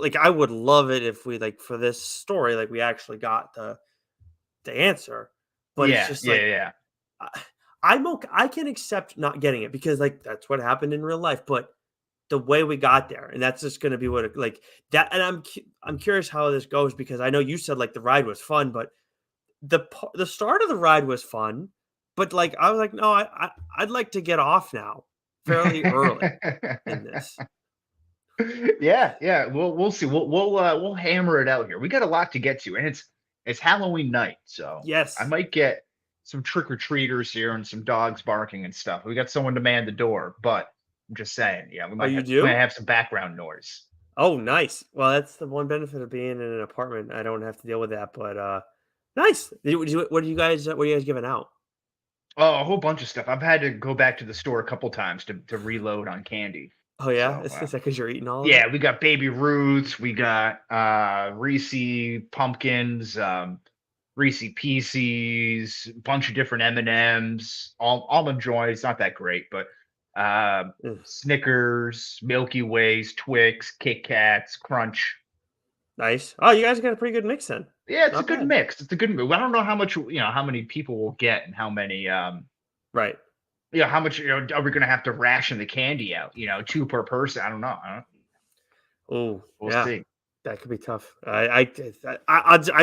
like I would love it if we like for this story, like we actually got the answer, but it's Yeah, just yeah, like yeah. I, I'm okay. I can accept not getting it because like that's what happened in real life, but the way we got there, and that's just going to be what like that. And I'm curious how this goes because I know you said like the ride was fun, but the start of the ride was fun, but like I was like, no, I'd like to get off now fairly early in this. Yeah, yeah. We'll see. We'll hammer it out here. We got a lot to get to, and it's Halloween night, so I Yes. might get some trick or treaters here and some dogs barking and stuff. We got someone to man the door, but I'm just saying, yeah, Oh, you we might do? have some background noise. Oh, nice. Well, that's the one benefit of being in an apartment. I don't have to deal with that, but nice. What do you guys what are you guys giving out? Oh, a whole bunch of stuff. I've had to go back to the store a couple times to reload on candy. Oh yeah, So is that because you're eating all of it? yeah, we got Baby Ruths, we got Reese pumpkins, Reese Pieces, bunch of different M&Ms, almond joys, not that great, but uh, Ugh, Snickers, Milky Ways, Twix, Kit Kats, Crunch. nice. Oh, you guys got a pretty good mix then. Yeah, it's a Not good bad. mix. It's a good mix. I don't know how much how many people will get and how many Right. how much are we gonna have to ration the candy out? Two per person. I don't know. Oh We'll yeah, see. that could be tough. I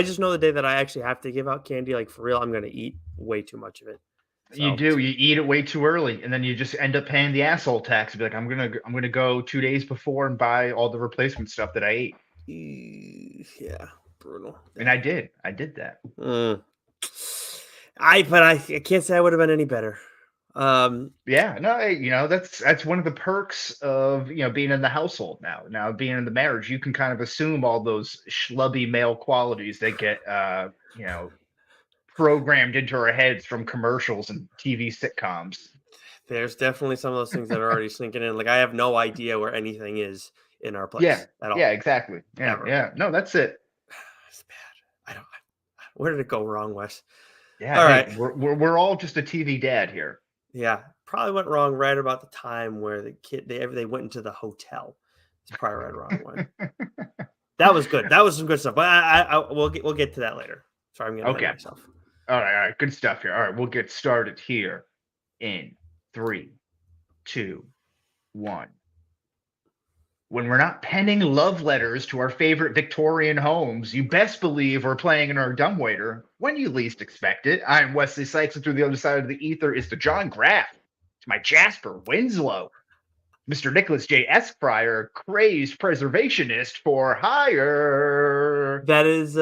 just know the day that I actually have to give out candy, like for real, I'm gonna eat way too much of it. You So do. You eat it way too early, and then you just end up paying the asshole tax. Be like, I'm gonna go 2 days before and buy all the replacement stuff that I ate, yeah, brutal. and Yeah. I did that. Mm. I can't say I would have been any better. Um, Yeah, no, hey, that's one of the perks of being in the household now. Now being in the marriage, you can kind of assume all those schlubby male qualities that get programmed into our heads from commercials and TV sitcoms. there's definitely some of those things that are already sinking in. Like I have no idea where anything is in our Yeah, place at yeah, all, exactly. Yeah, ever. yeah. No, that's it. It's bad. I don't. Where did it go wrong, Wes? Yeah, All hey, right. we're all just a TV dad here. Yeah, probably went wrong right about the time where the kid they went into the hotel. It's probably right around when. That was good. That was some good stuff. But we'll get to that later. Sorry, I'm getting ahead of Okay. myself. All right. Good stuff here. All right, we'll get started here in three, two, one. When we're not penning love letters to our favorite Victorian homes, you best believe we're playing in our dumbwaiter when you least expect it. I'm Wesley Sykes, and through the other side of the ether is the John Graff. It's my Jasper Winslow, Mr. Nicholas J. Esquire, crazed preservationist for hire. That is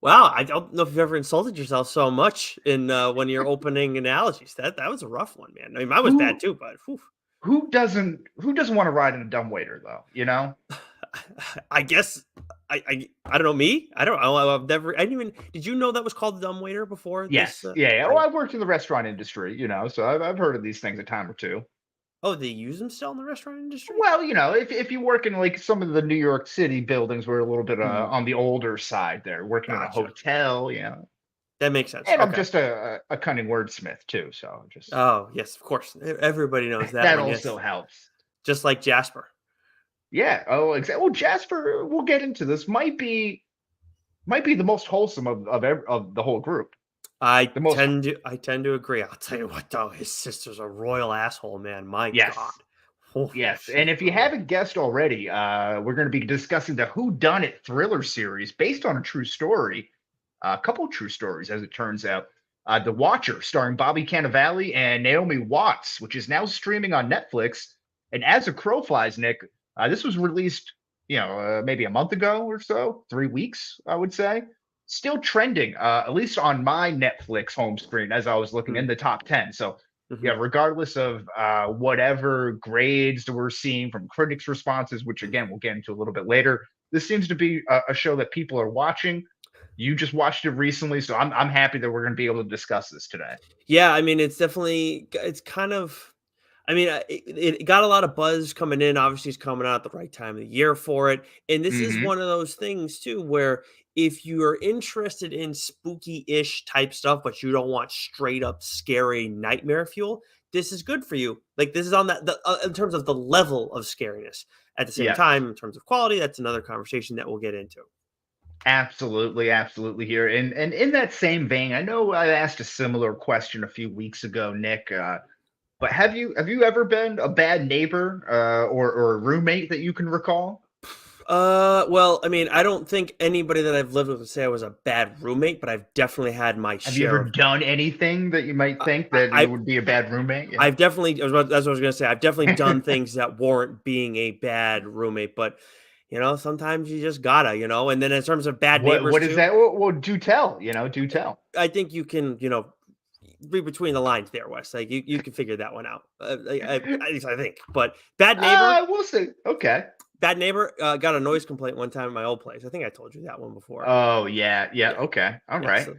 wow, I don't know if you've ever insulted yourself so much in one of your opening analogies. That was a rough one, man. I mean, mine was bad Who too, but whew. who doesn't want to ride in a dumbwaiter though? I guess I don't know me. I don't know. I've never. I didn't even. Did you know that was called the dumbwaiter before this? Yes, yeah, yeah. I Well, I've worked in the restaurant industry, so I've heard of these things a time or two. oh, they use them still in the restaurant industry. Well, if you work in like some of the New York City buildings, we're a little bit Hmm, on the older side there, working in a gotcha. hotel, That makes sense. and I'm Okay. just a cunning wordsmith too, so just Oh yes, of course. Everybody knows that that one. also Yes, helps. just like Jasper. Yeah. Oh, exactly. Well, Jasper, we'll get into this. Might be the most wholesome of the whole group. The most. I tend to agree. I'll tell you what though, his sister's a royal asshole, man. My God. Yes. Oh, Yes, she's and if you brutal. haven't guessed already, we're going to be discussing the Who Done It thriller series based on a true story, a couple of true stories, as it turns out. The Watcher, starring Bobby Cannavale and Naomi Watts, which is now streaming on Netflix. And as a crow flies, Nick, this was released, maybe a month ago or so, 3 weeks, I would say. Still trending, at least on my Netflix home screen as I was looking Hmm, in the top 10. So yeah, mhm. regardless of whatever grades we're seeing from critics' responses, which again we'll get into a little bit later, this seems to be a show that people are watching. You just watched it recently, so I'm happy that we're going to be able to discuss this today. Yeah, I mean, it's definitely it's kind of I mean, it got a lot of buzz coming in. Obviously, it's coming out at the right time of the year for it. And this is Hmm. one of those things too where if you're interested in spooky-ish type stuff, but you don't want straight up scary nightmare fuel, this is good for you. Like this is on that in terms of the level of scariness. At the same Yes. time, in terms of quality, that's another conversation that we'll get into. Absolutely, absolutely here. And in that same vein, I know I asked a similar question a few weeks ago, Nick. But have you ever been a bad neighbor or a roommate that you can recall? Well, I mean, I don't think anybody that I've lived with would say I was a bad roommate, but I've definitely had my Have you ever share of. done anything that you might think that it I, would be a bad roommate? Yeah. I've definitely. That's what I was gonna say. I've definitely done things that warrant being a bad roommate, but sometimes you just gotta, And then in terms of bad neighbors What is too, that? Well, do tell. Do tell. I think you can, read between the lines there, Wes. Like you can figure that one out. At least I think. But We'll see. Okay. bad neighbor got a noise complaint one time at my old place. I think I told you that one before. Oh yeah, yeah. Yeah, Okay. All yeah. right. So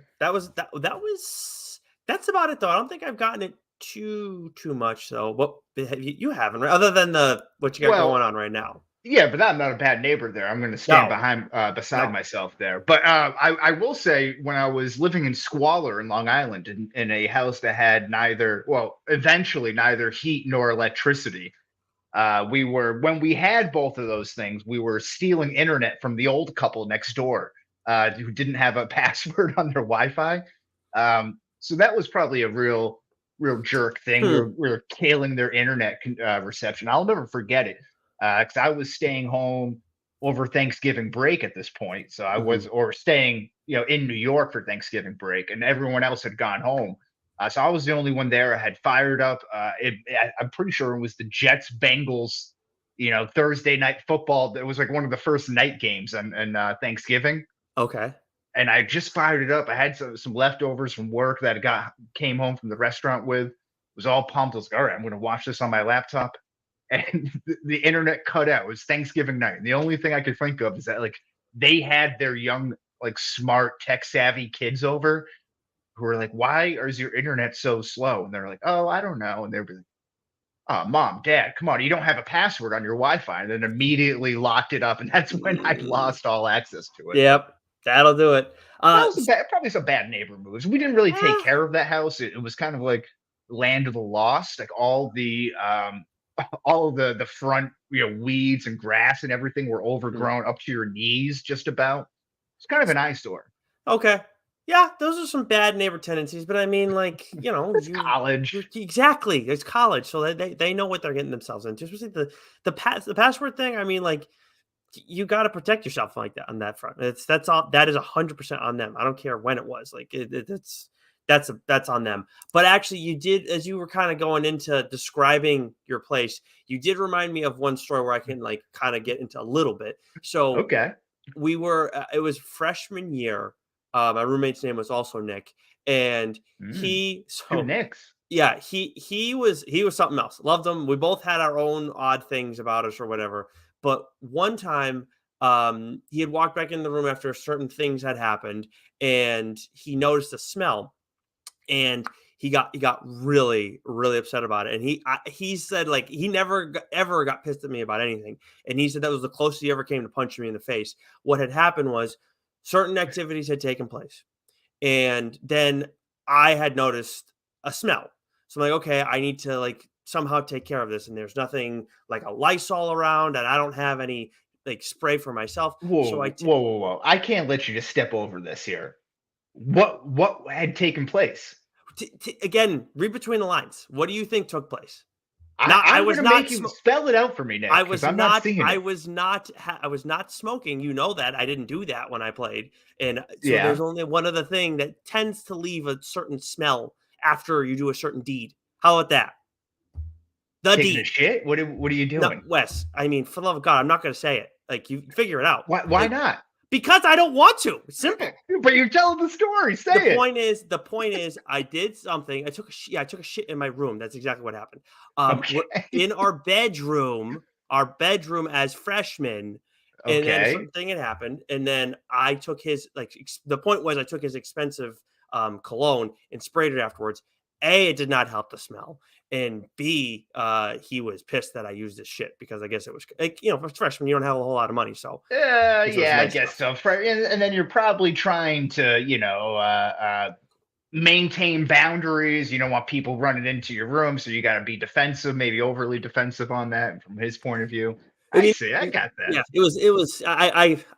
that's about it though. I don't think I've gotten it too much. So what you haven't, right? Other than the what you got going Well, on right now. yeah, but I'm not a bad neighbor there. I'm going to stand No, beside no. myself there. But I will say, when I was living in squalor in Long Island, in a house that had eventually neither heat nor electricity, when we had both of those things, we were stealing internet from the old couple next door, who didn't have a password on their Wi-Fi. So that was probably a real jerk thing. We Hmm. were, we were killing their internet reception. I'll never forget it, because I was staying home over Thanksgiving break at this point. So I Hmm. was, or staying, in New York for Thanksgiving break, and everyone else had gone home. So I was the only one there. I had fired up. I'm pretty sure it was the Jets Bengals, Thursday night football. It was like one of the first night games on Thanksgiving, Okay. and I just fired it up. I had some leftovers from work that I came home from the restaurant with. Was all pumped. I was like, all right, I'm going to watch this on my laptop, and the internet cut out. It was Thanksgiving night. And the only thing I could think of is that, like, they had their young, like, smart, tech savvy kids over who were like, "Why is your internet so slow?" And they're like, "Oh, I don't know." And they'd be like, "Oh, mom, dad, come on, you don't have a password on your Wi-Fi." And then immediately locked it up, and that's when I Mm, lost all access to it. yep, that'll do it. That was probably some bad neighbor moves. We didn't really take Eh, care of that house. It was kind of like land of the lost. Like all the all of the front, weeds and grass and everything were hmm. overgrown up to your knees, just about. It's kind of an eyesore. Okay. Yeah, those are some bad neighbor tendencies, but I mean, like, It's you college. exactly. It's college, so they know what they're getting themselves into. Especially the password thing. I mean, like, you got to protect yourself like that on that front. That's all. That is 100% on them. I don't care when it was. Like, that's on them. But actually, you did, as you were kind of going into describing your place, you did remind me of one story where I can like kind of get into a little bit. So Okay. it was freshman year. My roommate's name was also Nick, and Mm, he two so Knicks. yeah, he was something else. Loved him. We both had our own odd things about us or whatever. But one time, he had walked back in the room after certain things had happened, and he noticed a smell, and he got really really upset about it. And he said like he never ever got pissed at me about anything, and he said that was the closest he ever came to punching me in the face. What had happened was certain activities had taken place, and then I had noticed a smell. So I'm like, okay, I need to like somehow take care of this. And there's nothing like a Lysol around, and I don't have any like spray for myself. So Whoa, whoa, whoa, whoa! I can't let you just step over this here. What had taken place? again read between the lines. What do you think took place? I, Now I I'm was gonna not make you spell it out for me, Nick, because I'm not seeing it. I was not smoking. You know that I didn't do that when I played. And so there's Yeah, only one other thing that tends to leave a certain smell after you do a certain deed. How about that? The taking a deed. shit. What are you No, doing? Wes, I mean, for the love of God, I'm not going to say it. Like, you figure it out. Why Like, not? because I don't want to. It's simple. But you're telling the story. Say it. The point is, I did something. I took a shit in my room. That's exactly what happened. We're Okay. in our bedroom as freshmen, and then a certain Okay. thing had happened, and then I took his the point was I took his expensive cologne and sprayed it afterwards. A, it did not help the smell, and B, he was pissed that I used this shit because I guess it was like for freshmen you don't have a whole lot of money, so it was Yeah, I nice guess enough. so. And then you're probably trying to, maintain boundaries. You don't want people running into your room, so you got to be defensive, maybe overly defensive on that from his point of view. I I mean, see. I got that. yeah, it was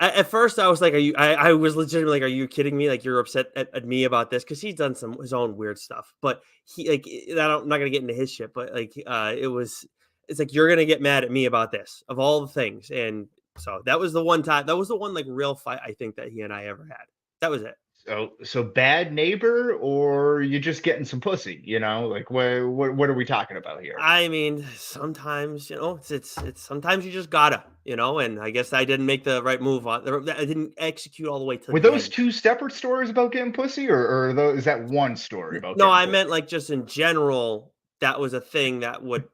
at first I was like, I was legitimately like, "Are you kidding me? Like, you're upset at me about this?" Because he's done some his own weird stuff, but he like, I'm not gonna get into his shit, but, like, it's like, "You're gonna get mad at me about this, of all the things," and so that was the one time that was the one, like, real fight I think that he and I ever had. That was it. So bad neighbor, or you just getting some pussy? Like what are we talking about here? I mean, sometimes, it's sometimes you just gotta, and I guess I didn't make the right move I didn't execute all the way to Were the those end. two separate stories about getting pussy, or is that one story about No, getting I meant, pussy? like, just in general, that was a thing that would,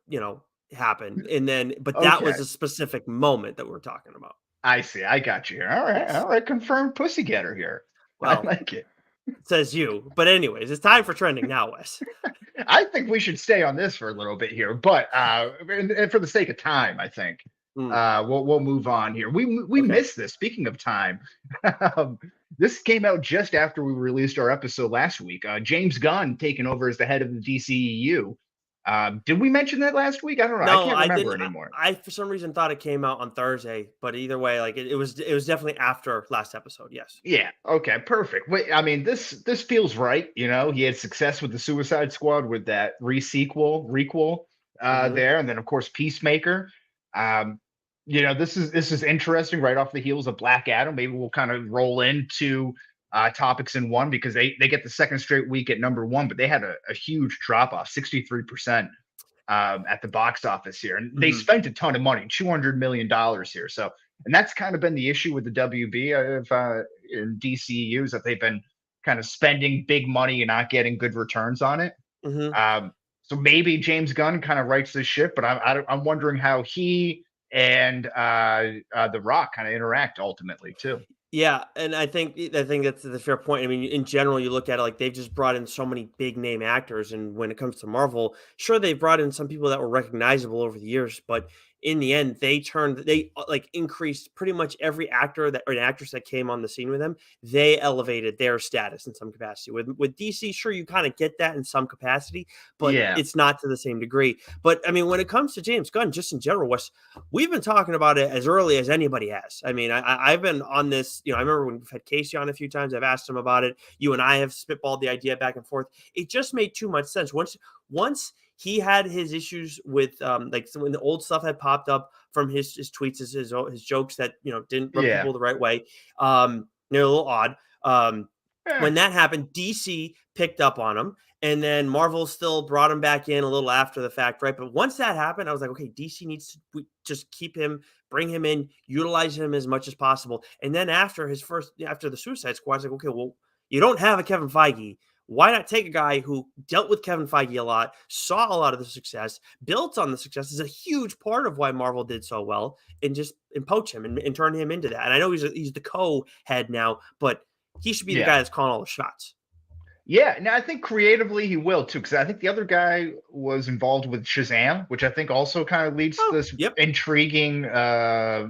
happen, and then but that was Okay, a specific moment that we're talking about. I see. I got you here. Yes. All right. Confirmed pussy getter here. I Well, like it. says you, but anyways, it's time for trending now, Wes. I think we should stay on this for a little bit here, but and for the sake of time, I think Mm, we'll move on here. We okay. missed this. Speaking of time, um, this came out just after we released our episode last week. James Gunn taking over as the head of the DCEU. Did we mention that last week? I don't know. I No, can't I remember didn't anymore. I for some reason thought it came out on Thursday, but either way, like, it was definitely after last episode, yes. Yeah. Okay. Perfect. Wait. I mean, this feels right. He had success with the Suicide Squad with that requel Mhm, there, and then of course Peacemaker. Um, this is interesting right off the heels of Black Adam. Maybe we'll kind of roll into topics in one because they get the second straight week at number one, but they had a huge drop off, 63% at the box office here, and they mhm, spent a ton of money, $200 million here. So, and that's kind of been the issue with the WB of in DCUs that they've been kind of spending big money and not getting good returns on it. mhm. So maybe James Gunn kind of writes this ship, but I'm wondering how he and The Rock kind of interact ultimately too. Yeah, and I think that's the fair point. I mean, in general, you look at it like they've just brought in so many big name actors, and when it comes to Marvel, sure they've brought in some people that were recognizable over the years, but in the end, like increased pretty much every actor that or an actress that came on the scene with them. They elevated their status in some capacity. With DC, sure you kind of get that in some capacity, but Yeah, it's not to the same degree. But I mean, when it comes to James Gunn, just in general, Wes, we've been talking about it as early as anybody has. I mean, I've been on this. I remember when we've had Casey on a few times. I've asked him about it. You and I have spitballed the idea back and forth. It just made too much sense once he had his issues with like when the old stuff had popped up from his tweets, his jokes that didn't rub yeah, people the right way. They're a little odd. eh, When that happened, DC picked up on him, and then Marvel still brought him back in a little after the fact, right? But once that happened, I was like, okay, DC needs to just keep him, bring him in, utilize him as much as possible. And then after the Suicide Squad, I was like, okay, well, you don't have a Kevin Feige. Why not take a guy who dealt with Kevin Feige a lot, saw a lot of the success, built on the success, is a huge part of why Marvel did so well, and poach him and turn him into that. And I know he's the co-head now, but he should be the yeah. guy that's calling all the shots. Yeah, now I think creatively he will too, because I think the other guy was involved with Shazam, which I think also kind of leads to Oh, this yep. intriguing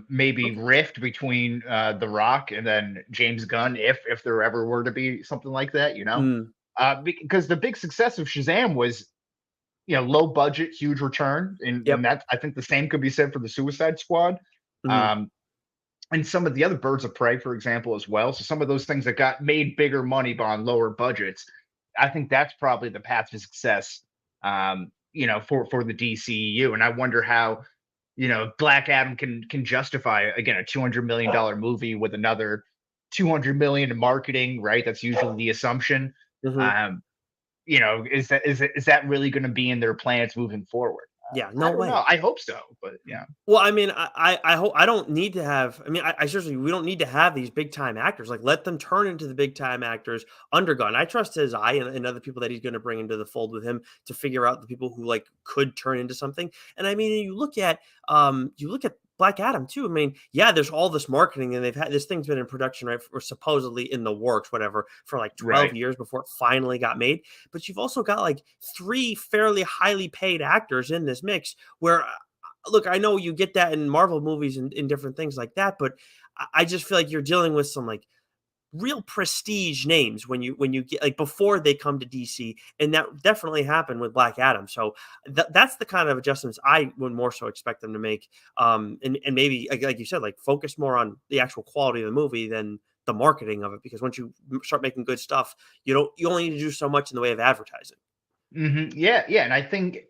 maybe Okay. rift between The Rock and then James Gunn, if there ever were to be something like that. Mm, Because the big success of Shazam was low budget, huge return, and yep. that I think the same could be said for the Suicide Squad. Mhm. Um, and some of the other Birds of Prey, for example, as well. So some of those things that got made bigger money but on lower budgets, I think that's probably the path to success. For the DCEU, and I wonder how Black Adam can justify again a $200 million movie with another 200 million in marketing, right? That's usually the assumption. Mhm. Um, is that really going to be in their plans moving forward? Yeah, I no don't know. way. I hope so, but yeah, Well, I mean, I hope I don't need to have. I mean, I seriously, we don't need to have these big time actors. Like, let them turn into the big time actors under Gunn. I trust his eye and other people that he's going to bring into the fold with him to figure out the people who like could turn into something. And I mean, you look at Black Adam too. I mean, yeah, there's all this marketing, and they've had this thing's been in production, right, or supposedly in the works, whatever, for like right. 12 years before it finally got made. But you've also got like three fairly highly paid actors in this mix where look, I know you get that in Marvel movies and in different things like that, but I just feel like you're dealing with some like real prestige names when you get like before they come to DC, and that definitely happened with Black Adam. So that's the kind of adjustments I would more so expect them to make, and maybe like you said, like focus more on the actual quality of the movie than the marketing of it. Because once you start making good stuff, you only need to do so much in the way of advertising. Yeah, yeah, and I think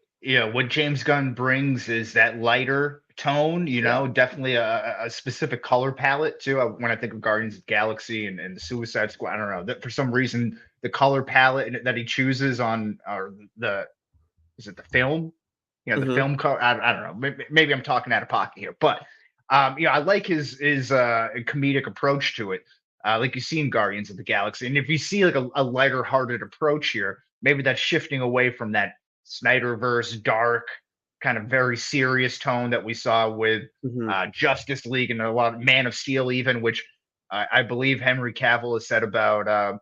what James Gunn brings is that lighter tone. Yeah. Definitely a specific color palette too. When I think of Guardians of the Galaxy and the Suicide Squad, I don't know that for some reason the color palette that he chooses on or the is it the film? The Hmm. film color. I don't know. Maybe I'm talking out of pocket here, but I like his comedic approach to it. Like you see in Guardians of the Galaxy, and if you see like a lighter hearted approach here, maybe that's shifting away from that Snyderverse dark kind of very serious tone that we saw with Hmm. Justice League and a lot of Man of Steel, even which I believe Henry Cavill has said about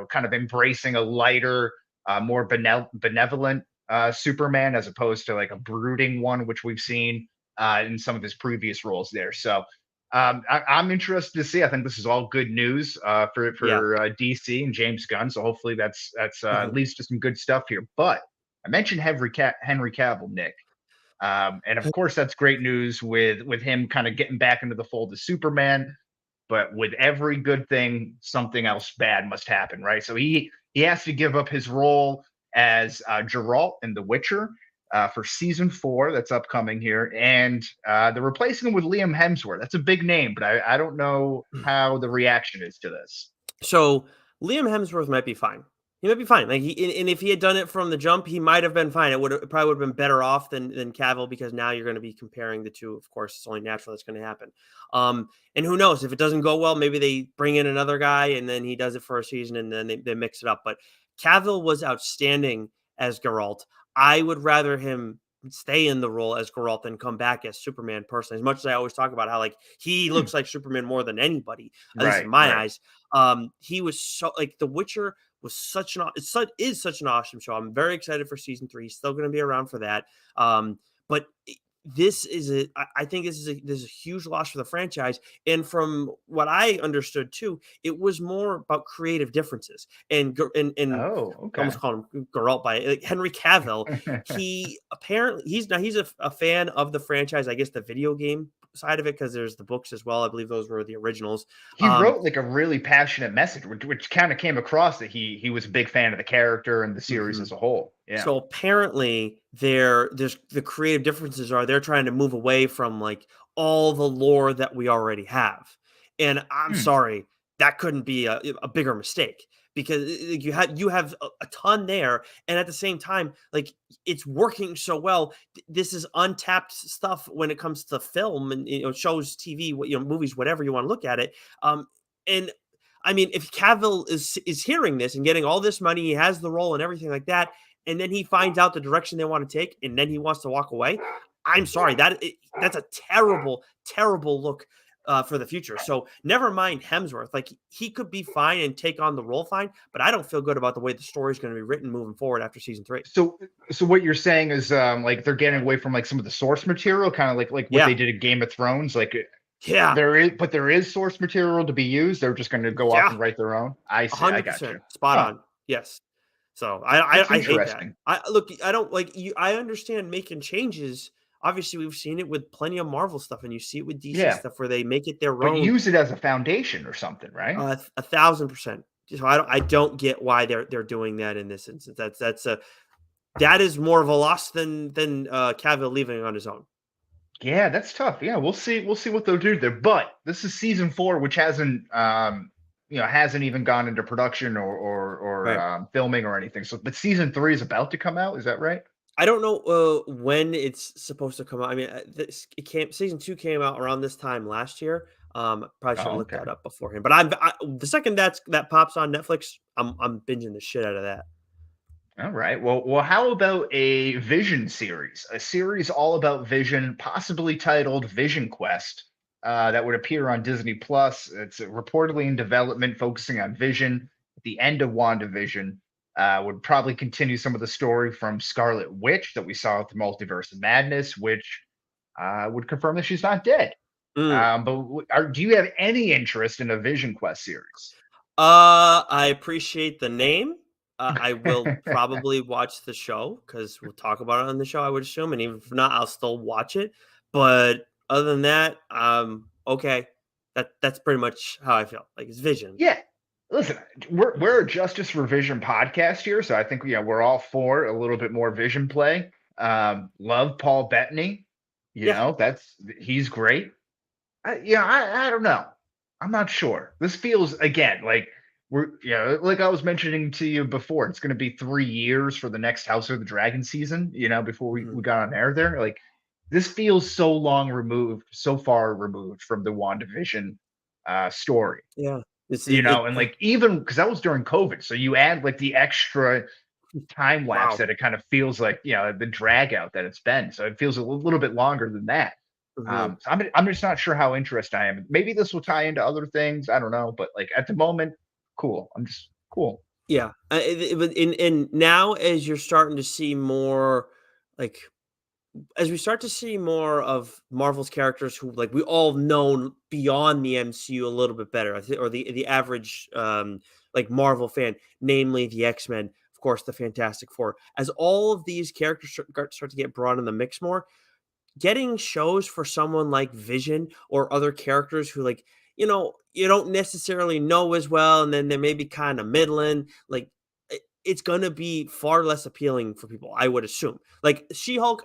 kind of embracing a lighter, more benevolent Superman as opposed to like a brooding one, which we've seen in some of his previous roles there. So I'm interested to see. I think this is all good news Yeah. for DC and James Gunn. So hopefully Hmm. leads to some good stuff here. But I mentioned Henry Cavill, Nick, and of course that's great news with him kind of getting back into the fold of Superman. But with every good thing, something else bad must happen, right? So he has to give up his role as Geralt in The Witcher for season 4 that's upcoming here, and they're replacing him with Liam Hemsworth. That's a big name, but I don't know how the reaction is to this. So Liam Hemsworth might be fine. He might be fine. Like and if he had done it from the jump, he might have been fine. It probably would have been better off than Cavill, because now you're going to be comparing the two. Of course, it's only natural that's going to happen. And who knows if it doesn't go well, maybe they bring in another guy and then he does it for a season and then they mix it up. But Cavill was outstanding as Geralt. I would rather him stay in the role as Geralt than come back as Superman personally. As much as I always talk about how like he Hmm. looks like Superman more than anybody, at least in Right, my right. eyes. He was so like The Witcher was is such an awesome show. I'm very excited for season 3. He's still going to be around for that. But this is I think this is a huge loss for the franchise. And from what I understood too, it was more about creative differences and Oh, I almost okay. call him Geralt by like Henry Cavill. He apparently he's a fan of the franchise. I guess the video game side of it, because there's the books as well. I believe those were the originals. He Um, wrote like a really passionate message, which kind of came across that he was a big fan of the character and the series mhm. as a whole. Yeah. So apparently there's the creative differences are they're trying to move away from like all the lore that we already have. And I'm Hmm. sorry, that couldn't be a bigger mistake, because you have a ton there, and at the same time like it's working so well. This is untapped stuff when it comes to film and shows, TV, movies, whatever you want to look at it. And I mean, if Cavill is hearing this and getting all this money, he has the role and everything like that, and then he finds out the direction they want to take, and then he wants to walk away. I'm sorry, that's a terrible, terrible look for the future. So never mind Hemsworth; like he could be fine and take on the role fine, but I don't feel good about the way the story is going to be written moving forward after season 3. So what you're saying is like they're getting away from like some of the source material, kind of like what they Yeah, did in Game of Thrones. Like yeah, there is source material to be used. They're just going to go off yeah, and write their own. I see. I got you. 100% spot Huh. on. Yes. So That's I hate that. interesting. I look, I don't like you. I understand making changes. Obviously, we've seen it with plenty of Marvel stuff, and you see it with DC Yeah, stuff where they make it their but own. use it as a foundation or something, right? 1,000%. So I don't get why they're doing that in this instance. That is more of a loss than Cavill leaving on his own. Yeah, that's tough. Yeah, we'll see. We'll see what they'll do there. But this is season 4, which hasn't even gone into production or Right. filming or anything. So, but season 3 is about to come out. Is that right? I don't know when it's supposed to come out. I mean, season 2 came out around this time last year. Probably should have Oh, looked okay. that up beforehand. But the second that pops on Netflix, I'm binging the shit out of that. All right. Well, how about a Vision series? A series all about Vision, possibly titled Vision Quest, that would appear on Disney Plus. It's reportedly in development, focusing on Vision at the end of WandaVision. Would probably continue some of the story from Scarlet Witch that we saw with the Multiverse of Madness, which would confirm that she's not dead. Mm. But do you have any interest in a Vision Quest series? I appreciate the name. I will probably watch the show because we'll talk about it on the show, I would assume, and even if not, I'll still watch it. But other than that, okay. That's pretty much how I feel. Like it's Vision. Yeah. Listen, we're a Justice for Vision podcast here, so I think we're all for a little bit more Vision play. Love Paul Bettany. Yeah, He's great. I don't know. I'm not sure. This feels again like like I was mentioning to you before. It's going to be 3 years for the next House of the Dragon season. Before we, mhm, we got on air there. Like this feels so long removed, so far removed from the WandaVision story. yeah. It's it. And like even because that was during COVID, so you add like the extra time lapse Wow. that it kind of feels like the drag out that it's been. So it feels a little bit longer than that. Mhm. So I'm just not sure how interested I am. Maybe this will tie into other things. I don't know, but like at the moment, cool. I'm just cool. Yeah, but in now as you're starting to see more like as we start to see more of Marvel's characters who like we all known beyond the MCU a little bit better, or the average like Marvel fan, namely the X-Men, of course, the Fantastic Four. As all of these characters start to get brought in the mix more, getting shows for someone like Vision or other characters who like, you don't necessarily know as well, and then they're maybe kind of middling, like it's gonna be far less appealing for people, I would assume. Like She-Hulk,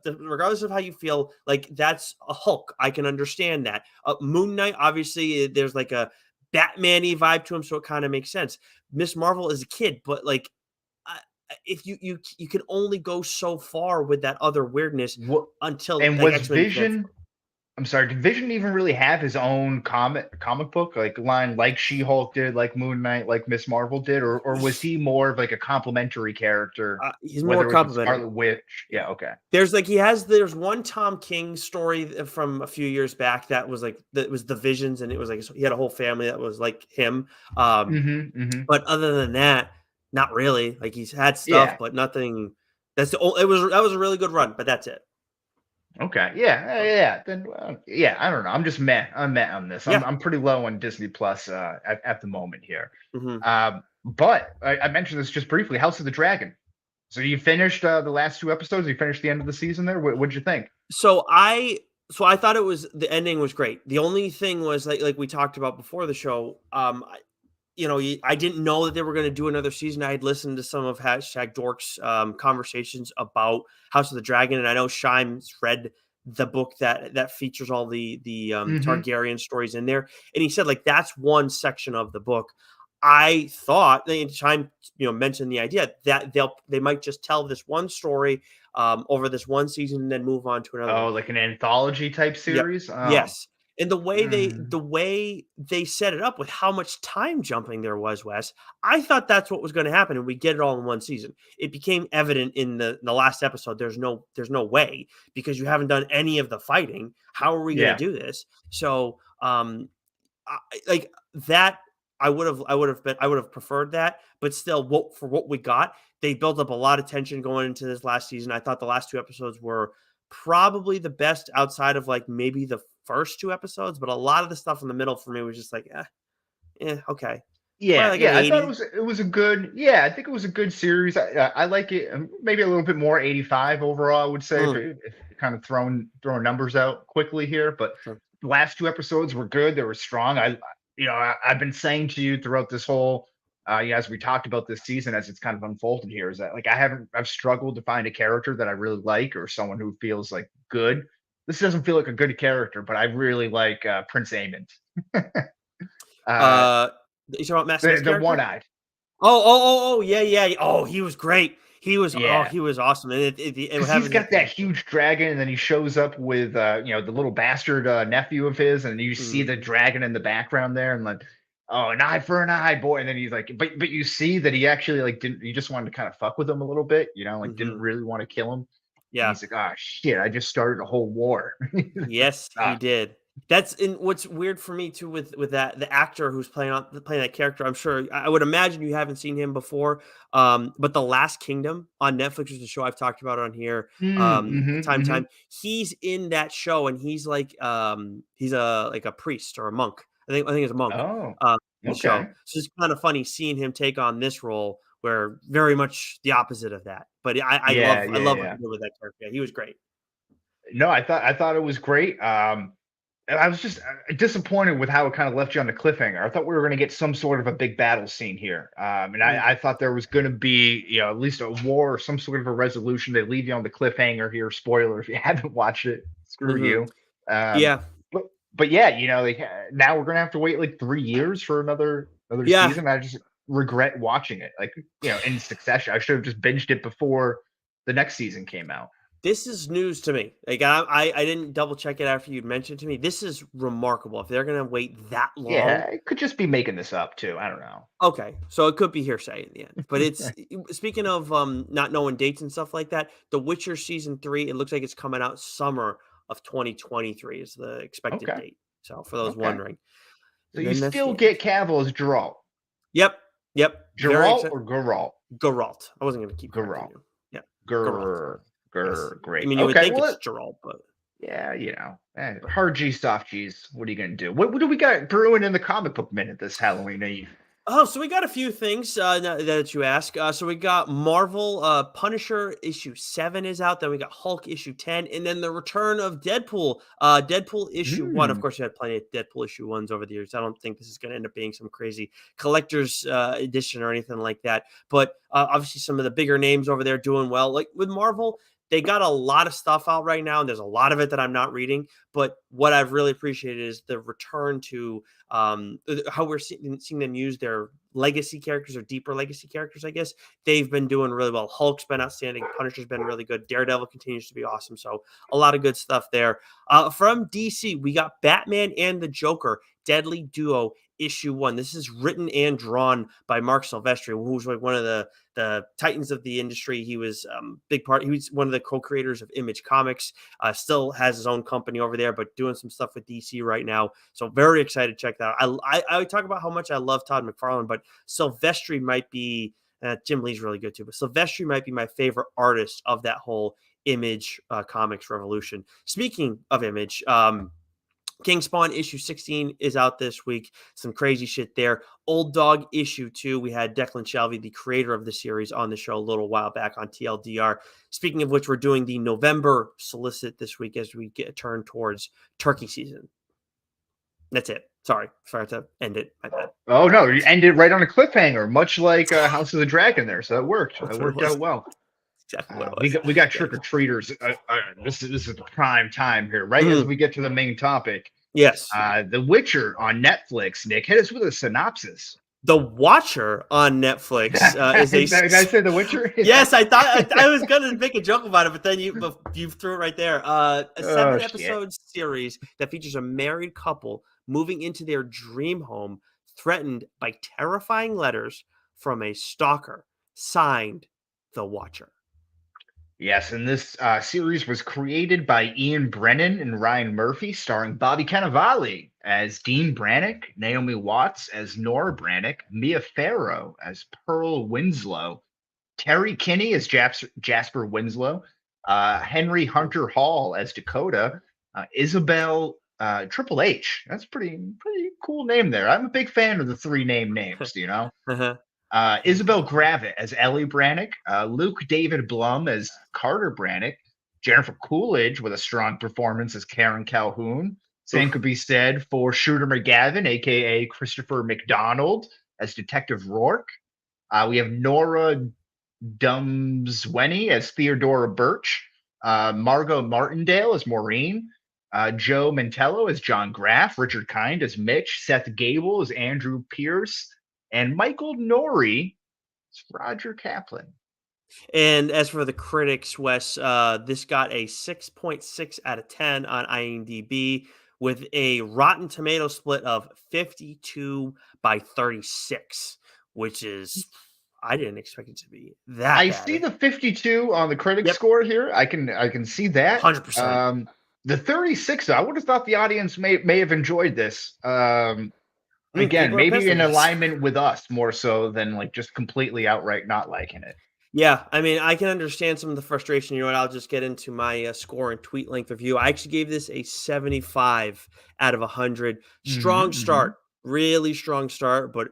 regardless of how you feel, like that's a Hulk. I can understand that. Moon Knight, obviously, there's like a Batman-y vibe to him, so it kind of makes sense. Miss Marvel is a kid, but like I if you can only go so far with that other weirdness What until, and like, was X-Men Fantastic Vision? Four. I'm sorry. Did Vision even really have his own comic book like line like She-Hulk did, like Moon Knight, like Miss Marvel did, or was he more of like a complementary character, He's more whether it was with complimentary. Scarlet Witch? Yeah. Yeah. Okay. There's one Tom King story from a few years back that was the Visions, and it was like he had a whole family that was like him. Um, Mm-hmm. Mm-hmm. but other than that, not really. Like he's had stuff, Yeah. but nothing. It was that was a really good run, but that's it. Okay. Yeah. So Yeah. Then yeah. I don't know. I'm just meh. I'm meh on this. I'm yeah. I'm pretty low on Disney Plus at the moment here. Hmm. But I mentioned this just briefly. House of the Dragon. So you finished the last two episodes. You finished the end of the season there. What'd you think? So I thought it was the ending was great. The only thing was like we talked about before the show. I didn't know that they were going to do another season. I had listened to some of hashtag Dorks conversations about House of the Dragon, and I know Shime's read the book that features all the Mm-hmm. Targaryen stories in there, and he said like that's one section of the book. I thought Shime, mentioned the idea that they might just tell this one story over this one season and then move on to another one. Oh, like an anthology type Yep. series? Oh. Yes. And Mm. the way they set it up with how much time jumping there was, Wes, I thought that's what was going to happen, and we get it all in one season. It became evident in the last episode. There's no way because you haven't done any of the fighting. How are we going to Yeah. do this? So like that, I would have preferred that, but still, what we got, they built up a lot of tension going into this last season. I thought the last two episodes were probably the best outside of like maybe the first two episodes, but a lot of the stuff in the middle for me was just like, okay, Yeah, probably like an yeah, I thought it 80. was it was a good yeah, I think it was a good series. I like it, maybe a little bit more 85 overall, I would say, Mm, if kind of throwing numbers out quickly here. But sure. the last two episodes were good. They were strong. I've been saying to you throughout this whole, as we talked about this season, as it's kind of unfolded here, is that like I've struggled to find a character that I really like or someone who feels like good. This doesn't feel like a good character, but I really like Prince Aemon. uh, Uh, you talking about Matt the Smith's the one character? eyed. Yeah, yeah. Oh, he was great. Yeah. He was awesome. And it 'Cause he's having got that huge dragon, and then he shows up with, the little bastard, nephew of his, and you see the mhm, dragon in the background there, and like, "Oh, an eye for an eye, boy," and then he's like but you see that he actually, like, didn't he just wanted to kinda fuck with him a little bit, like, didn't mhm, really wanna kill him, and yeah. he's like, "Oh, shit, I just started a whole war." Yes, he Ah, did. That's in what's weird for me too with that the actor who's playing that character. I'm sure I would imagine you haven't seen him before. But The Last Kingdom on Netflix is a show I've talked about on here mhm, time mhm. time. He's in that show and he's like he's a like a priest or a monk. I think he's a monk. Oh. the show. Okay. So it's kind of funny seeing him take on this role where very much the opposite of that. But Yeah, I yeah, love what he yeah. did with that character. Yeah, he was great. No, I thought it was great. And I was just disappointed with how it kind of left you on the cliffhanger. I thought we were going to get some sort of a big battle scene here, and Mm, I thought there was going to be, at least a war or some sort of a resolution. They leave you on the cliffhanger here. Spoiler if you haven't watched it, screw mhm. you. Um, Yeah. but yeah, like now we're gonna have to wait like 3 years for another Yeah. season. I just regret watching it, like in succession. I should have just binged it before the next season came out. This is news to me. Like I didn't double check it after you'd mentioned to me. This is remarkable. If they're gonna wait that long. Yeah, I could just be making this up too. I don't know. Okay, so it could be hearsay in the end. But it's speaking of not knowing dates and stuff like that, The Witcher season 3, it looks like it's coming out summer of 2023 is the expected Okay, date. So for those okay. wondering. So And you then that's still the end. get Cavill as Geralt. Yep. Yep. Very Geralt excited. or Geralt? Geralt. I wasn't gonna keep correcting Geralt. you. Yeah. Geralt. Yes. I Great. mean you would Okay, think well, it's Geralt, but yeah, hard G, soft G's. What are you gonna do? What do we got brewing in the comic book minute this Halloween Eve? oh, so we got a few things now that you ask. So we got Marvel Punisher issue 7 is out. Then we got Hulk issue 10, and then the return of Deadpool. Deadpool issue 1. Of Mm, course, you had plenty of Deadpool issue 1s over the years. I don't think this is going to end up being some crazy collector's edition or anything like that. But obviously, some of the bigger names over there doing well. Like with Marvel, they got a lot of stuff out right now, and there's a lot of it that I'm not reading. But what I've really appreciated is the return to how we're seeing them use their legacy characters or deeper legacy characters, I guess. They've been doing really well. Hulk's been outstanding. Punisher's been really good. Daredevil continues to be awesome. So a lot of good stuff there. From DC, we got Batman and the Joker, Deadly Duo, issue 1. This is written and drawn by Mark Silvestri, who's like one of the titans of the industry. He was big part. He was one of the co-creators of Image Comics. Still has his own company over there, but doing some stuff with DC right now. So very excited to check that out. I talk about how much I love Todd McFarlane, but Silvestri might be Jim Lee's really good too, but Silvestri might be my favorite artist of that whole Image Comics revolution. Speaking of Image, King Spawn issue 16 is out this week. Some crazy shit there. Old Dog issue 2. We had Declan Shalvey, the creator of the series, on the show a little while back on TLDR. Speaking of which, we're doing the November solicit this week as we get a turn towards turkey season. That's it. Sorry to end it. My bad. oh no, you ended right on a cliffhanger, much like House of the Dragon there. So that worked. That's That what it worked was. out well. Exactly what it We was. got Yeah. trick or treaters. This is the prime time here, right as Mhm. we get to the main topic. Yes. The Witcher on Netflix. Nick, hit us with a synopsis. The Watcher on Netflix is a. Did I say The Witcher? Yes, I thought I was gonna make a joke about it, but then you threw it right there. A Oh seven shit. episode series that features a married couple moving into their dream home, threatened by terrifying letters from a stalker, signed the Watcher. Yes, and this series was created by Ian Brennan and Ryan Murphy, starring Bobby Cannavale as Dean Brannick, Naomi Watts as Nora Brannick, Mia Farrow as Pearl Winslow, Terry Kinney as Jasper Winslow, Henry Hunter Hall as Dakota, Isabel Triple H. That's pretty cool name there. I'm a big fan of the three names. Uh-huh. Isabel Gravitt as Ellie Brannick, Luke David Blum as Carter Brannick, Jennifer Coolidge with a strong performance as Karen Calhoun. Same Oof. could be said for Shooter McGavin, aka Christopher McDonald, as Detective Rourke. We have Nora Dumswenny as Theodora Birch, Margot Martindale as Maureen, Joe Mantello as John Graff, Richard Kind as Mitch, Seth Gable as Andrew Pierce, and Michael Nori as Roger Kaplan. And as for the critics, Wes, this got a 6.6 out of 10 on IMDb with a Rotten Tomato split of 52 by 36, which is, I didn't expect it to be that I see bad. the 52 on the critic Yep, score here. I can see that. 100%. The 36, I would have thought the audience may have enjoyed this. Again, People are maybe pissed, I in guess. alignment with us more so than like just completely outright not liking it. Yeah, I mean, I can understand some of the frustration. You know what? I'll just get into my score and tweet length review. I actually gave this a 75 out of 100. Hmm Strong hmm start. really strong start, but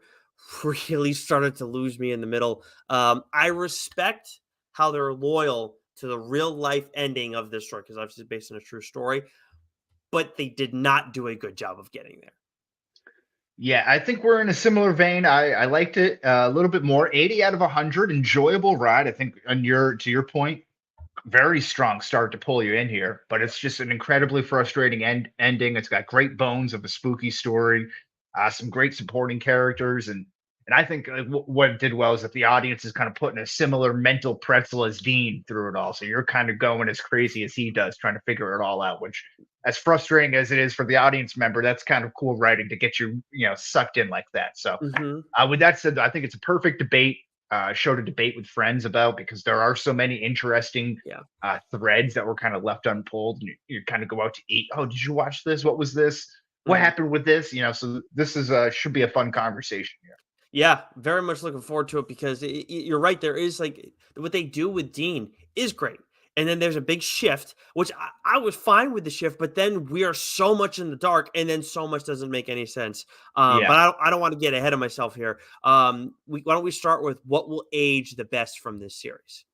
really started to lose me in the middle. I respect how they're loyal to the real life ending of this story because obviously it's based on a true story, but they did not do a good job of getting there. Yeah, I think we're in a similar vein. I liked it a little bit more. 80 out of 100, enjoyable ride. I think on your to your point, very strong start to pull you in here, but it's just an incredibly frustrating ending. It's got great bones of a spooky story, some great supporting characters, and I think what it did well is that the audience is kind of putting a similar mental pretzel as Dean through it all. So you're kind of going as crazy as he does, trying to figure it all out. Which, as frustrating as it is for the audience member, that's kind of cool writing to get you, sucked in like that. So, Hmm. with that said, I think it's a perfect debate show to debate with friends about because there are so many interesting Yeah. threads that were kind of left unpulled. And you kind of go out to eat. Oh, did you watch this? What was this? What Hmm. happened with this? So this is should be a fun conversation here. Yeah, very much looking forward to it because you're right. There is like what they do with Dean is great. And then there's a big shift, which I was fine with the shift, but then we are so much in the dark, and then so much doesn't make any sense. But Yeah. I don't want to get ahead of myself here. Why don't we start with what will age the best from this series?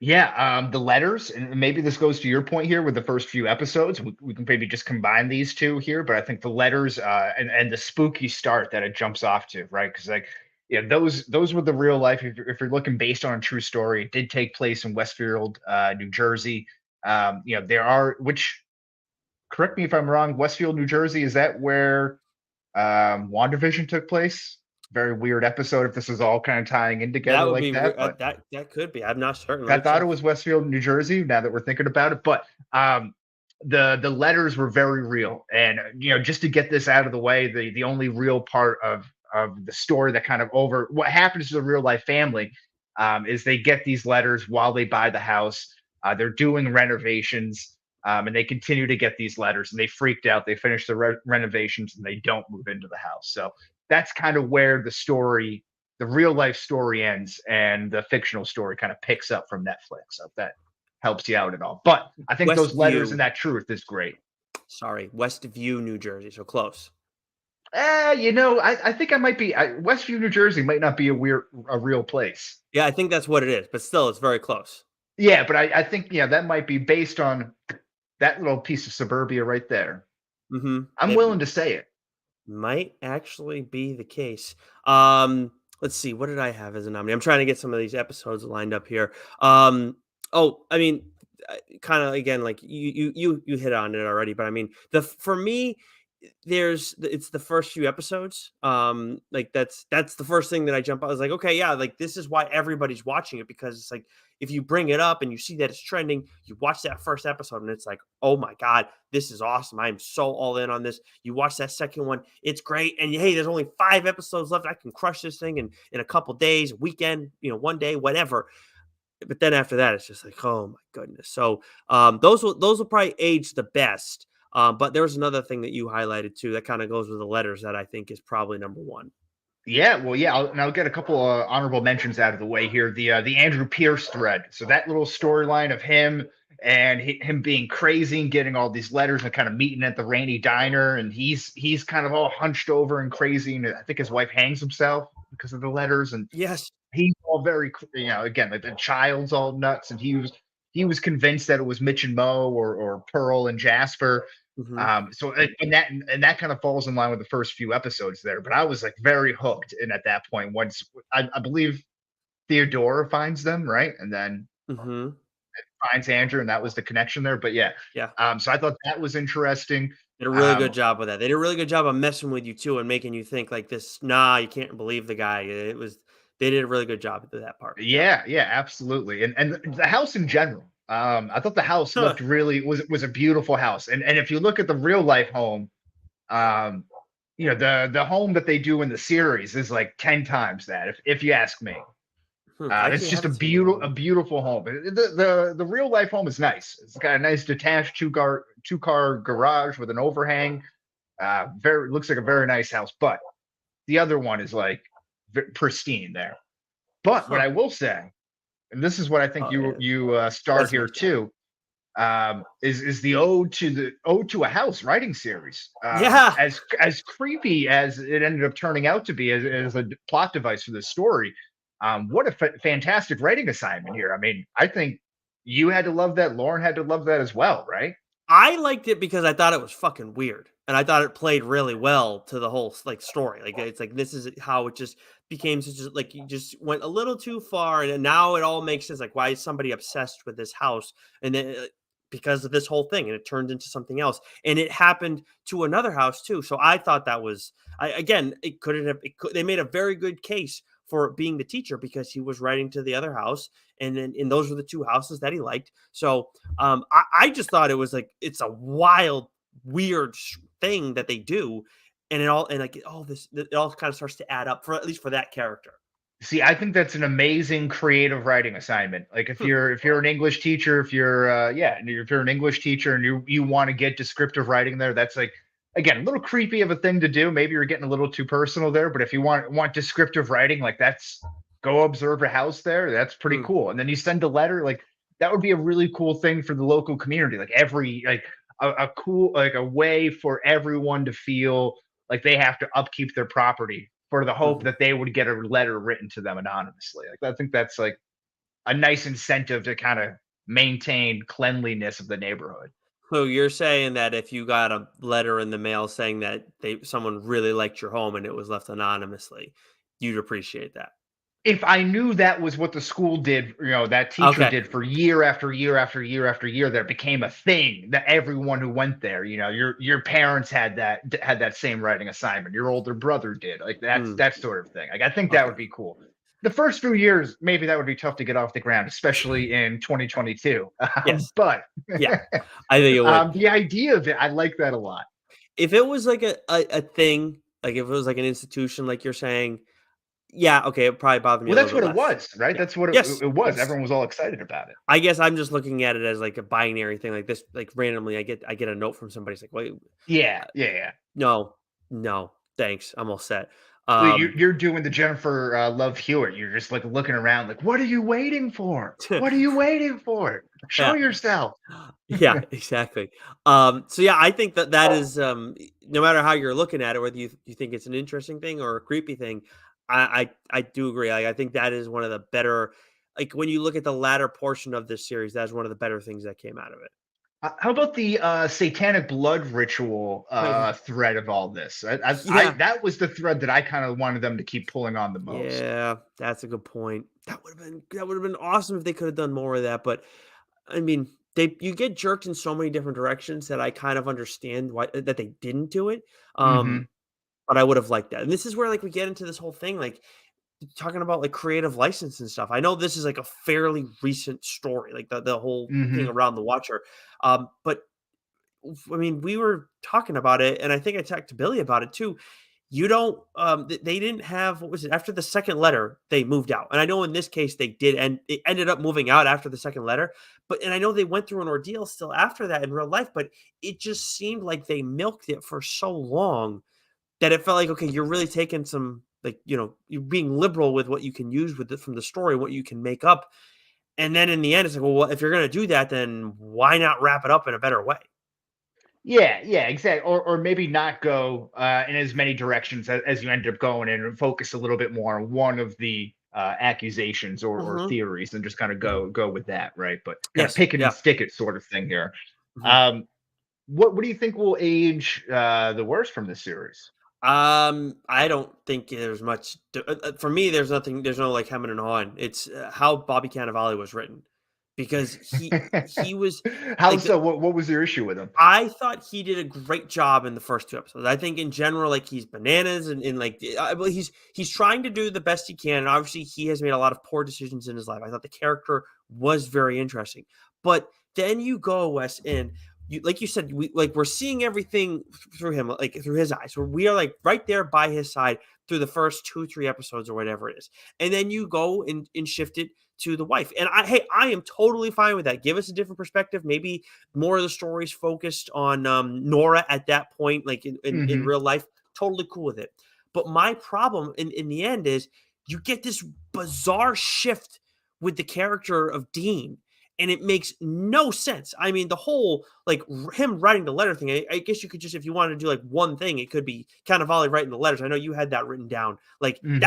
Yeah, the letters, and maybe this goes to your point here with the first few episodes. We can maybe just combine these two here, but I think the letters and the spooky start that it jumps off to, right? Because like, yeah, those were the real life. If you're looking based on a true story, it did take place in Westfield, New Jersey. There are which correct me if I'm wrong. Westfield, New Jersey, is that where WandaVision took place? Very weird episode if this is all kind of tying in That together would like be that, but that could be. I'm not certain. Let I me thought it check. was Westfield, New Jersey. Now that we're thinking about it, but the letters were very real, and just to get this out of the way, the only real part of the story that kind of over what happens to the real life family is they get these letters while they buy the house. They're doing renovations. And they continue to get these letters, and they freaked out. They finish the renovations, and they don't move into the house. So that's kind of where the real life story ends and the fictional story kind of picks up from Netflix. So if that helps you out at all. But I think those letters and Westview, that truth is great. sorry, Westview, New Jersey. So close. I think I might be Westview, New Jersey might not be a real place. Yeah, I think that's what it is, but still, it's very close. Yeah, but I think that might be based on that little piece of suburbia right there. I'm It willing to say it. might actually be the case. Um, let's see, what did I have as a nominee? I'm trying to get some of these episodes lined up here. I mean, kind of again, like you hit on it already, but I mean, for me, it's the first few episodes. Like that's the first thing that I jump out. I was like, okay, yeah, like this is why everybody's watching it because it's like if you bring it up and you see that it's trending, you watch that first episode and it's like, oh my god, this is awesome. I'm so all in on this. You watch that second one, it's great. And hey, there's only 5 episodes left. I can crush this thing in a couple days, weekend, one day, whatever. But then after that, it's just like, oh my goodness. So those will probably age the best. But there was another thing that you highlighted too that kind of goes with the letters that I think is probably number one. Yeah, well, yeah, I'll get a couple honorable mentions out of the way here. The Andrew Pierce thread. So that little storyline of him and him being crazy and getting all these letters and kind of meeting at the Rainy Diner, and he's kind of all hunched over and crazy, and I think his wife hangs himself because of the letters, and Yes. he's all very, again, like the child's all nuts, and he was convinced that it was Mitch and Mo or Pearl and Jasper. Hmm. So and that kind of falls in line with the first few episodes there. But I was like very hooked in at that point once I believe Theodora finds them, right? And then Hmm. finds Andrew, and that was the connection there. But yeah, Yeah. so I thought that was interesting. Did a really Um, good job with that. They did a really good job of messing with you too and making you think like this. Nah, you can't believe the guy. They did a really good job with that part. Yeah. yeah, absolutely. And the house in general. I thought the house Huh. looked really was a beautiful house. And if you look at the real life home, um, the home that they do in the series is like 10 times that, if you ask me. I It's actually just a haven't seen the beautiful a home. beautiful home. The real life home is nice. It's got a nice detached two car garage with an overhang. Very looks like a very nice house. But the other one is like pristine there. But what Huh. I will say, and this is what I think Oh you yeah. you start Was here nice. Yeah. too. is the ode to a house writing series. Yeah, As creepy as it ended up turning out to be as a plot device for this story, what a fantastic writing assignment here. I mean, I think you had to love that. Lauren had to love that as well, right? I liked it because I thought it was fucking weird, and I thought it played really well to the whole like story. Like it's like this is how it just became such a, like you just went a little too far, and then now it all makes sense. Like why is somebody obsessed with this house, and then because of this whole thing, and it turned into something else, and it happened to another house too. So I thought that was again, it couldn't have. It could, they made a very good case for being the teacher because he was writing to the other house, and then and those were the two houses that he liked. So I just thought it was like it's a wild, weird thing that they do, and it all and like all this, it all kind of starts to add up for at least for that character. See, I think that's an amazing creative writing assignment. Like Hmm. if you're an English teacher, if you're if you're an English teacher and you want to get descriptive writing there, that's like again a little creepy of a thing to do. Maybe you're getting a little too personal there, but if you want descriptive writing, like that's go observe a house there. That's pretty Hmm. cool. And then you send a letter, like that would be a really cool thing for the local community. Like every like a cool like a way for everyone to feel like they have to upkeep their property for the hope Hmm. that they would get a letter written to them anonymously. Like I think that's like a nice incentive to kind of maintain cleanliness of the neighborhood. So you're saying that if you got a letter in the mail saying that they someone really liked your home and it was left anonymously, you'd appreciate that. If I knew that was what the school did, that teacher Okay. did for year after year after year after year, that became a thing that everyone who went there, your parents had that same writing assignment, your older brother did, like that's Mm, that sort of thing. Like I think that okay. would be cool. The first few years, maybe that would be tough to get off the ground, especially in 2022. Yes. But Yeah. I think it would. the idea of it, I like that a lot. If it was like a thing, like if it was like an institution, like you're saying, yeah, okay, it probably bothered me Well, a little that's bit what it less. was, right? Yeah. That's what Yes. it was. Yes. Everyone was all excited about it. I guess I'm just looking at it as like a binary thing, like this, like randomly, I get a note from somebody. It's like, wait, Yeah, uh, yeah, yeah. no, no, thanks, I'm all set. You're doing the Jennifer Love Hewitt. You're just like looking around, like, what are you waiting for? What are you waiting for? Show Yeah, yourself. yeah, exactly. So yeah, I think that that is no matter how you're looking at it, whether you think it's an interesting thing or a creepy thing, I do agree. Like, I think that is one of the better. Like when you look at the latter portion of this series, that's one of the better things that came out of it. How about the satanic blood ritual thread of all this? Yeah, That was the thread that I kind of wanted them to keep pulling on the most. yeah, that's a good point. That would have been awesome if they could have done more of that. But I mean, they you get jerked in so many different directions that I kind of understand why that they didn't do it. Mm-hmm. Um, but I would have liked that. And this is where like we get into this whole thing, like talking about like creative license and stuff. I know this is like a fairly recent story, like the whole thing Mm-hmm. around the Watcher. But I mean, we were talking about it, and I think I talked to Billy about it too. You don't, they didn't have, what was it? After the second letter, they moved out. And I know in this case they did, and it ended up moving out after the second letter. But, and I know they went through an ordeal still after that in real life, but it just seemed like they milked it for so long that it felt like, okay, you're really taking some, like, you're being liberal with what you can use with it from the story, what you can make up. And then in the end, it's like, well, if you're going to do that, then why not wrap it up in a better way? Yeah, yeah, exactly. Or maybe not go in as many directions as you ended up going in, and focus a little bit more on one of the accusations or Hmm. theories, and just kind of Hmm. go with that, right? But kind of Yes. pick it and Yeah. stick it sort of thing here. Mhm. Um, what do you think will age the worst from this series? I don't think there's much for me. There's nothing. There's no like hemming and hawing. It's how Bobby Cannavale was written, because he was How like so? What was your issue with him? I thought he did a great job in the first two episodes. I think in general, like he's bananas and like well, he's trying to do the best he can, and obviously he has made a lot of poor decisions in his life. I thought the character was very interesting, but then you go Wes, and you like you said, we're seeing everything through him, like through his eyes. Where we are like right there by his side through the first 2-3 episodes or whatever it is, and then you go and shift it to the wife. And I am totally fine with that. Give us a different perspective. Maybe more of the stories focused on Nora at that point, like in Hmm. real life. Totally cool with it. But my problem in the end is you get this bizarre shift with the character of Dean. and it makes no sense. I mean, the whole like him writing the letter thing. I guess you could just, if you wanted to do like one thing, it could be Cannavale writing the letters. I know you had that written down. Like Hmm.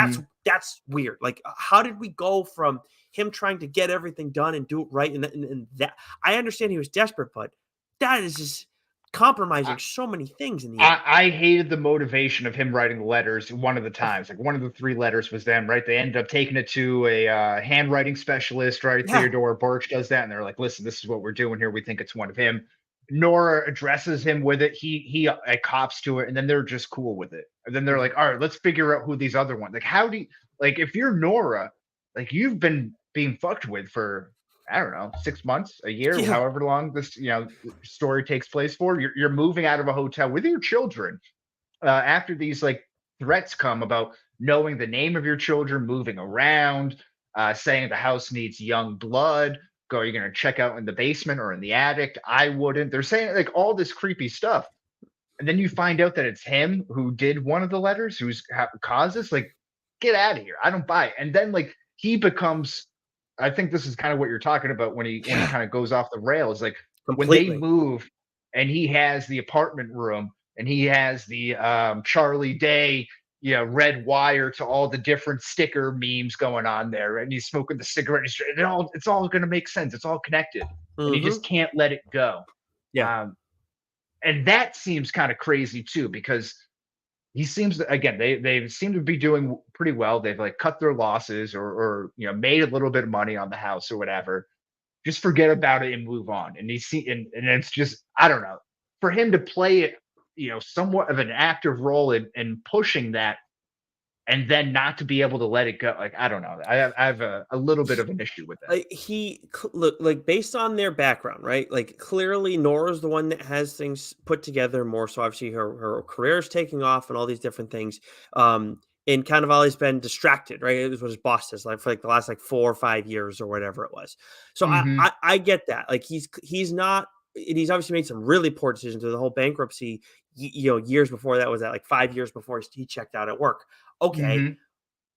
that's weird. Like, how did we go from him trying to get everything done and do it right, and that I understand he was desperate, but that is just compromising so many things in the end. I hated the motivation of him writing the letters one of the times. Like one of the three letters was them, right? They ended up taking it to a handwriting specialist, right? Yeah, Theodore Birch does that, and they're like, "Listen, this is what we're doing here. We think it's one of him." Nora addresses him with it. He cops to it, and then they're just cool with it. And then they're mhm. like, "All right, let's figure out who these other ones." Like, how do you, like if you're Nora, like you've been being fucked with for I don't know, 6 months, a year, Yeah, however long this story takes place for. You're moving out of a hotel with your children after these like threats come about knowing the name of your children, moving around, saying the house needs young blood. Go, are you going to check out in the basement or in the attic? I wouldn't. They're saying like all this creepy stuff, and then you find out that it's him who did one of the letters, who's caused this. Like, get out of here! I don't buy it. And then like he becomes. I think this is kind of what you're talking about when he yeah, kind of goes off the rails. Like when they completely. move, and he has the apartment room, and he has the Charlie Day, red wire to all the different sticker memes going on there, and he's smoking the cigarette. It's all going to make sense. It's all connected, and you just Mhm. can't let it go. Yeah. Um, and that seems kind of crazy too because he seems to, again they seem to be doing pretty well. They've like cut their losses or made a little bit of money on the house or whatever. Just forget about it and move on. And and it's just I don't know, for him to play it, somewhat of an active role in pushing that and then not to be able to let it go. Like I don't know, I have a little bit of an issue with that. Like look, like based on their background, right? Like clearly Nora's the one that has things put together more. So obviously her career is taking off and all these different things. And Cannavale's been distracted, right? It was what his boss says, like for like the last like 4 or 5 years or whatever it was. So Hmm. I get that. Like he's not, and he's obviously made some really poor decisions with the whole bankruptcy. Years before that, was that like 5 years before he checked out at work. Okay, Hmm.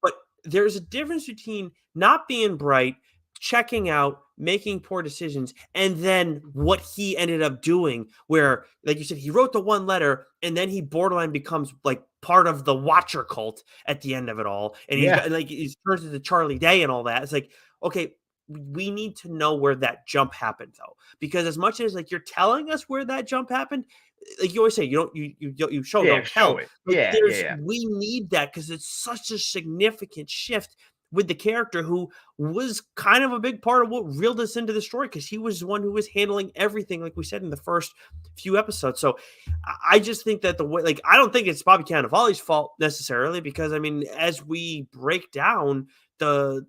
but there's a difference between not being bright, checking out, making poor decisions, and then what he ended up doing, where, like you said, he wrote the one letter and then he borderline becomes like part of the Watcher cult at the end of it all. And he's Yeah. got like he's turns into Charlie Day and all that. It's like, okay, we need to know where that jump happened though. Because as much as like you're telling us where that jump happened, like you always say, you show Yeah. don't Show tell. it. Like, Yeah. Yeah. Yeah. we need that because it's such a significant shift with the character who was kind of a big part of what reeled us into the story because he was the one who was handling everything, like we said in the first few episodes. So I just think that the way, like, I don't think it's Bobby Cannavale's fault necessarily because I mean, as we break down the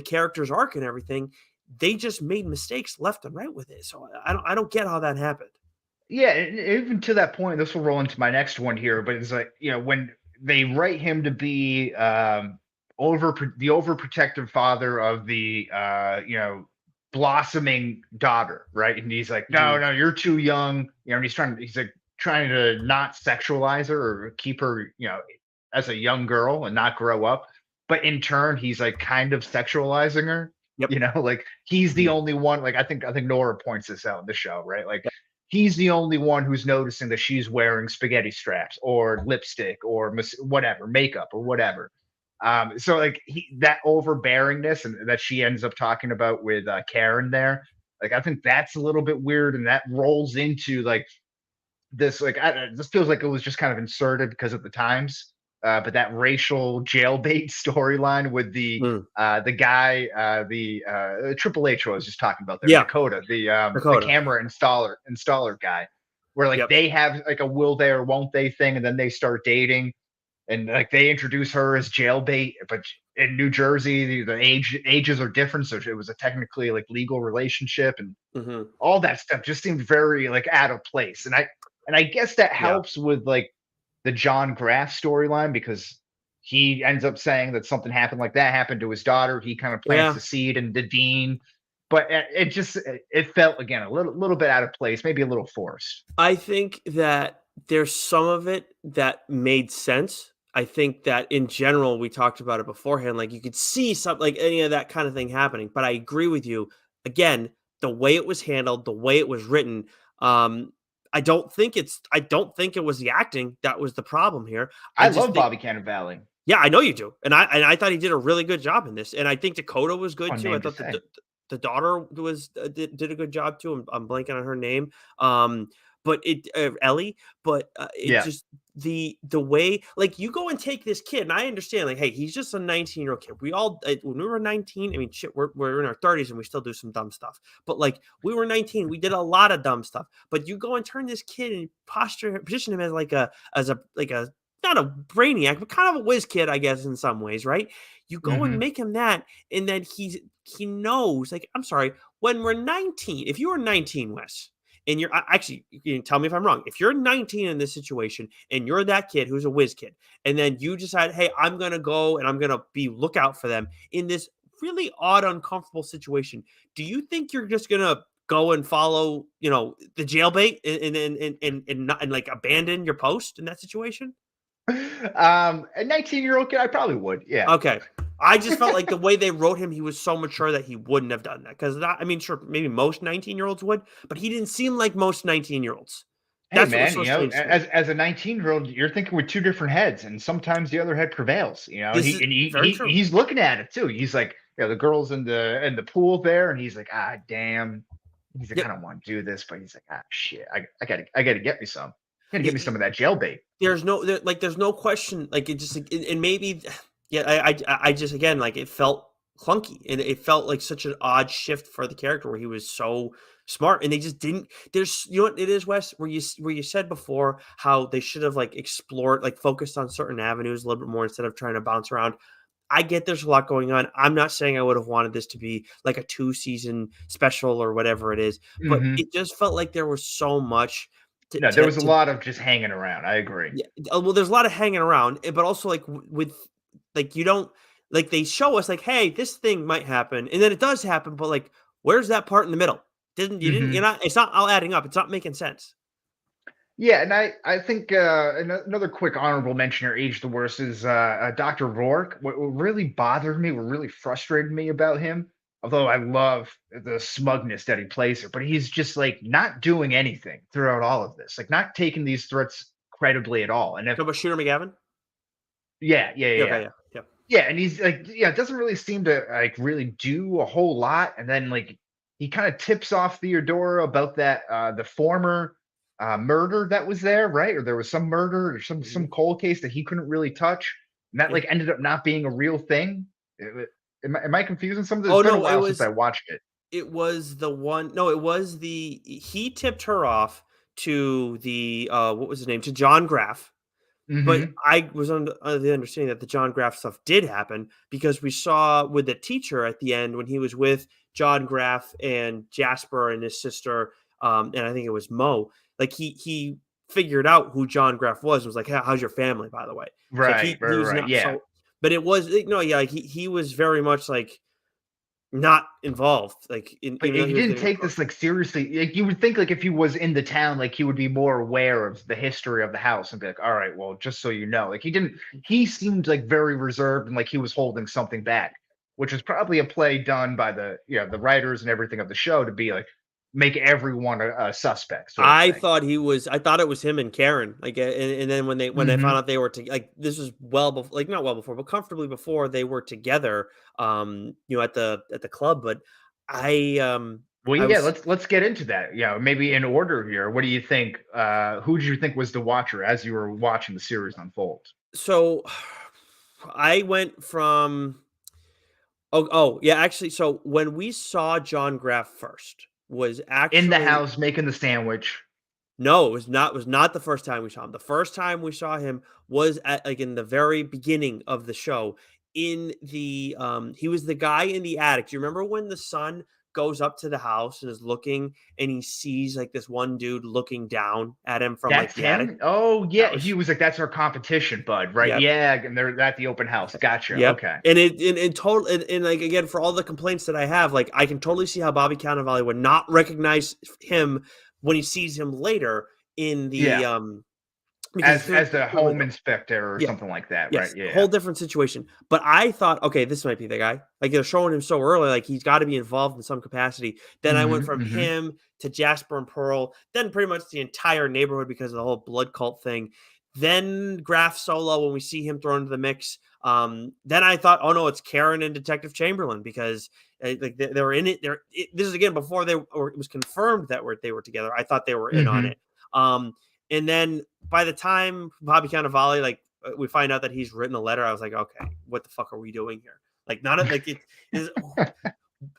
character's arc and everything, they just made mistakes left and right with it. So I don't get how that happened. Yeah, even to that point, this will roll into my next one here, but it's like, when they write him to be the overprotective father of the blossoming daughter, right? And he's like, no, Mhm. no, you're too young, and he's like trying to not sexualize her or keep her, as a young girl and not grow up. But in turn, he's like kind of sexualizing her, Yep. like he's the Mhm. only one, like I think Nora points this out in the show, right? Like Yep. he's the only one who's noticing that she's wearing spaghetti straps or lipstick or whatever, makeup or whatever. So like that overbearingness and that she ends up talking about with Karen there, like I think that's a little bit weird, and that rolls into like this like this feels like it was just kind of inserted because of the times. But that racial jailbait storyline with Mm. the guy, the Triple H I was just talking about there, Yeah. Dakota, the Dakota. camera installer guy, where like Yep. they have like a will they or won't they thing, and then they start dating, and like they introduce her as jailbait, but in New Jersey the ages are different, so it was a technically like legal relationship, and Mhm. all that stuff just seemed very like out of place. And I guess that Yeah. helps with like the John Graff storyline because he ends up saying that something happened like that happened to his daughter. He kind of plants Yeah. the seed in the dean, but it felt again a little bit out of place, maybe a little forced. I think that there's some of it that made sense. I think that in general, we talked about it beforehand, like, you could see some like, any of that kind of thing happening, but I agree with you. Again, the way it was handled, the way it was written. I don't think it was the acting that was the problem here. I I just love think Bobby Cannavale. yeah, I know you do, and I thought he did a really good job in this, and I think Dakota was good Fun too. I name to thought say. the daughter was did a good job too. I'm blanking on her name, um, but Ellie, but it Yeah. just the way like you go and take this kid, and I understand like, hey, he's just a 19-year-old kid. We all when we were 19, I mean, shit, we're in our 30s and we still do some dumb stuff. But like we were 19, we did a lot of dumb stuff. But you go and turn this kid and position him as like a not a brainiac, but kind of a whiz kid, I guess, in some ways, right? You go and Hmm. make him that, and then he knows. Like, I'm sorry, when we're 19, if you were 19, Wes, and actually, you can tell me if I'm wrong. If you're 19 in this situation, and you're that kid who's a whiz kid, and then you decide, hey, I'm gonna go and I'm gonna be lookout for them in this really odd, uncomfortable situation, do you think you're just gonna go and follow, the jailbait and like abandon your post in that situation? A 19-year-old kid, I probably would. Yeah. Okay. I just felt like the way they wrote him, he was so mature that he wouldn't have done that. Because I mean, sure, maybe most 19-year-olds would, but he didn't seem like most 19-year-olds. Hey That's what was man, so strange to me. as a 19-year-old, you're thinking with two different heads, and sometimes the other head prevails. And This he is and he, very he true. he's looking at it too. He's like, the girls in the pool there, and he's like, ah, damn. He's like, I Yep. don't want to do this, but he's like, ah, shit, I gotta get me some. Gotta get me Y- some of that jail bait. there's no question. Like it just, and maybe, yeah. I just again like it felt clunky, and it felt like such an odd shift for the character where he was so smart, and they just didn't. There's what it is, Wes, where you said before how they should have like explored, like focused on certain avenues a little bit more instead of trying to bounce around. I get there's a lot going on. I'm not saying I would have wanted this to be like a 2-season special or whatever it is, but Hmm. it just felt like there was so much to No, there to, was a to lot of just hanging around. I agree. yeah, well, there's a lot of hanging around, but also like with like you don't like they show us like, hey, this thing might happen, and then it does happen, but like, where's that part in the middle? You're Hmm. not. It's not all adding up. It's not making sense. Yeah, and I think another quick honorable mention or age the worst is Dr. Rourke. What really bothered me, what really frustrated me about him, although I love the smugness that he plays here, but he's just like not doing anything throughout all of this, like not taking these threats creditably at all. And if So about Shooter McGavin? yeah, yeah, yeah, Yeah, yeah. okay, yeah, yeah. Yeah, and he's like, yeah, it doesn't really seem to like really do a whole lot. And then like he kind of tips off Theodora about that the former murder that was there, right? Or there was some murder or some Mhm. cold case that he couldn't really touch. And that Yeah. like ended up not being a real thing. Am I confusing some of this? Oh It's been a no, while since I watched it. it was the one. No, it was he tipped her off to the what was his name, to John Graff. But Hmm. I was under the understanding that the John Graff stuff did happen because we saw with the teacher at the end when he was with John Graff and Jasper and his sister, and I think it was Mo. Like he figured out who John Graff was and was like, hey, "How's your family, by the way?" So like Right, right, he was right. not Yeah. so, but it was no, yeah, like he was very much like not involved, like But even though he he was didn't getting take this approached. like seriously. Like you would think like if he was in the town, like he would be more aware of the history of the house and be like, all right, well, just so you know. Like he didn't he seemed like very reserved and like he was holding something back, which was probably a play done by the writers and everything of the show to be like make everyone a suspect sort of thing. I thought it was him and Karen. Like, and then when I found Hmm. out they were like this was well before, like not well before, but comfortably before they were together. At the club. But I Well, I yeah, was let's get into that. Yeah, maybe in order here. What do you think? Who did you think was the watcher as you were watching the series unfold? so I went from yeah, actually, so when we saw John Graff first was In the actually house making the sandwich. no, it was not the first time we saw him. The first time we saw him was at like in the very beginning of the show in the he was the guy in the attic. Do you remember when the son goes up to the house and is looking and he sees like this one dude looking down at him from like That's the attic? him? Oh, That yeah, he was was like, "That's our competition, bud," right? yep. Yeah, and they're at the open house. Gotcha, Yep. okay. And it in total and like again for all the complaints that I have, like I can totally see how Bobby Cannavale would not recognize him when he sees him later in the Yeah. because as the clearly home though. inspector or Yeah. something like that, right? Yes, Yeah. whole different situation. But I thought, okay, this might be the guy. Like they're showing him so early, like he's got to be involved in some capacity. Then I went Mhm, from mhm, him to Jasper and Pearl, then pretty much the entire neighborhood because of the whole blood cult thing. Then Graf Solo when we see him thrown into the mix. Then I thought, oh no, it's Karen and Detective Chamberlain because like they were in it. This is again before it was confirmed that they were together. I thought they were in on mhm. it. And then by the time Bobby Cannavale like we find out that he's written a letter. I was like, okay, what the fuck are we doing here? Like, not like it is.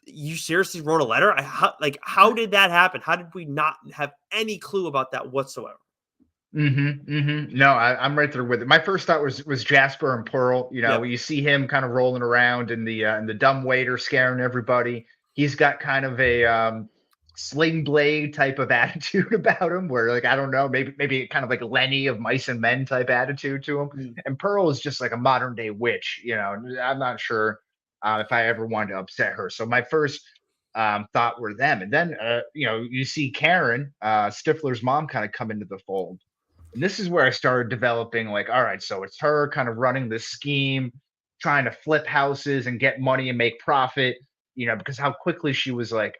You seriously wrote a letter? How did that happen? How did we not have any clue about that whatsoever? Mhm, mhm. No, I'm right there with it. My first thought was Jasper and Pearl. You know, Yep. you see him kind of rolling around in the dumb waiter scaring everybody. He's got kind of a sling blade type of attitude about him, where like I don't know, maybe kind of like Lenny of Mice and Men type attitude to him. Mm. And Pearl is just like a modern day witch. You know, I'm not sure if I ever wanted to upset her. So my first thought were them, and then you know you see Karen, Stifler's mom, kind of come into the fold, and this is where I started developing like, all right, so it's her kind of running this scheme, trying to flip houses and get money and make profit, you know, because how quickly she was like,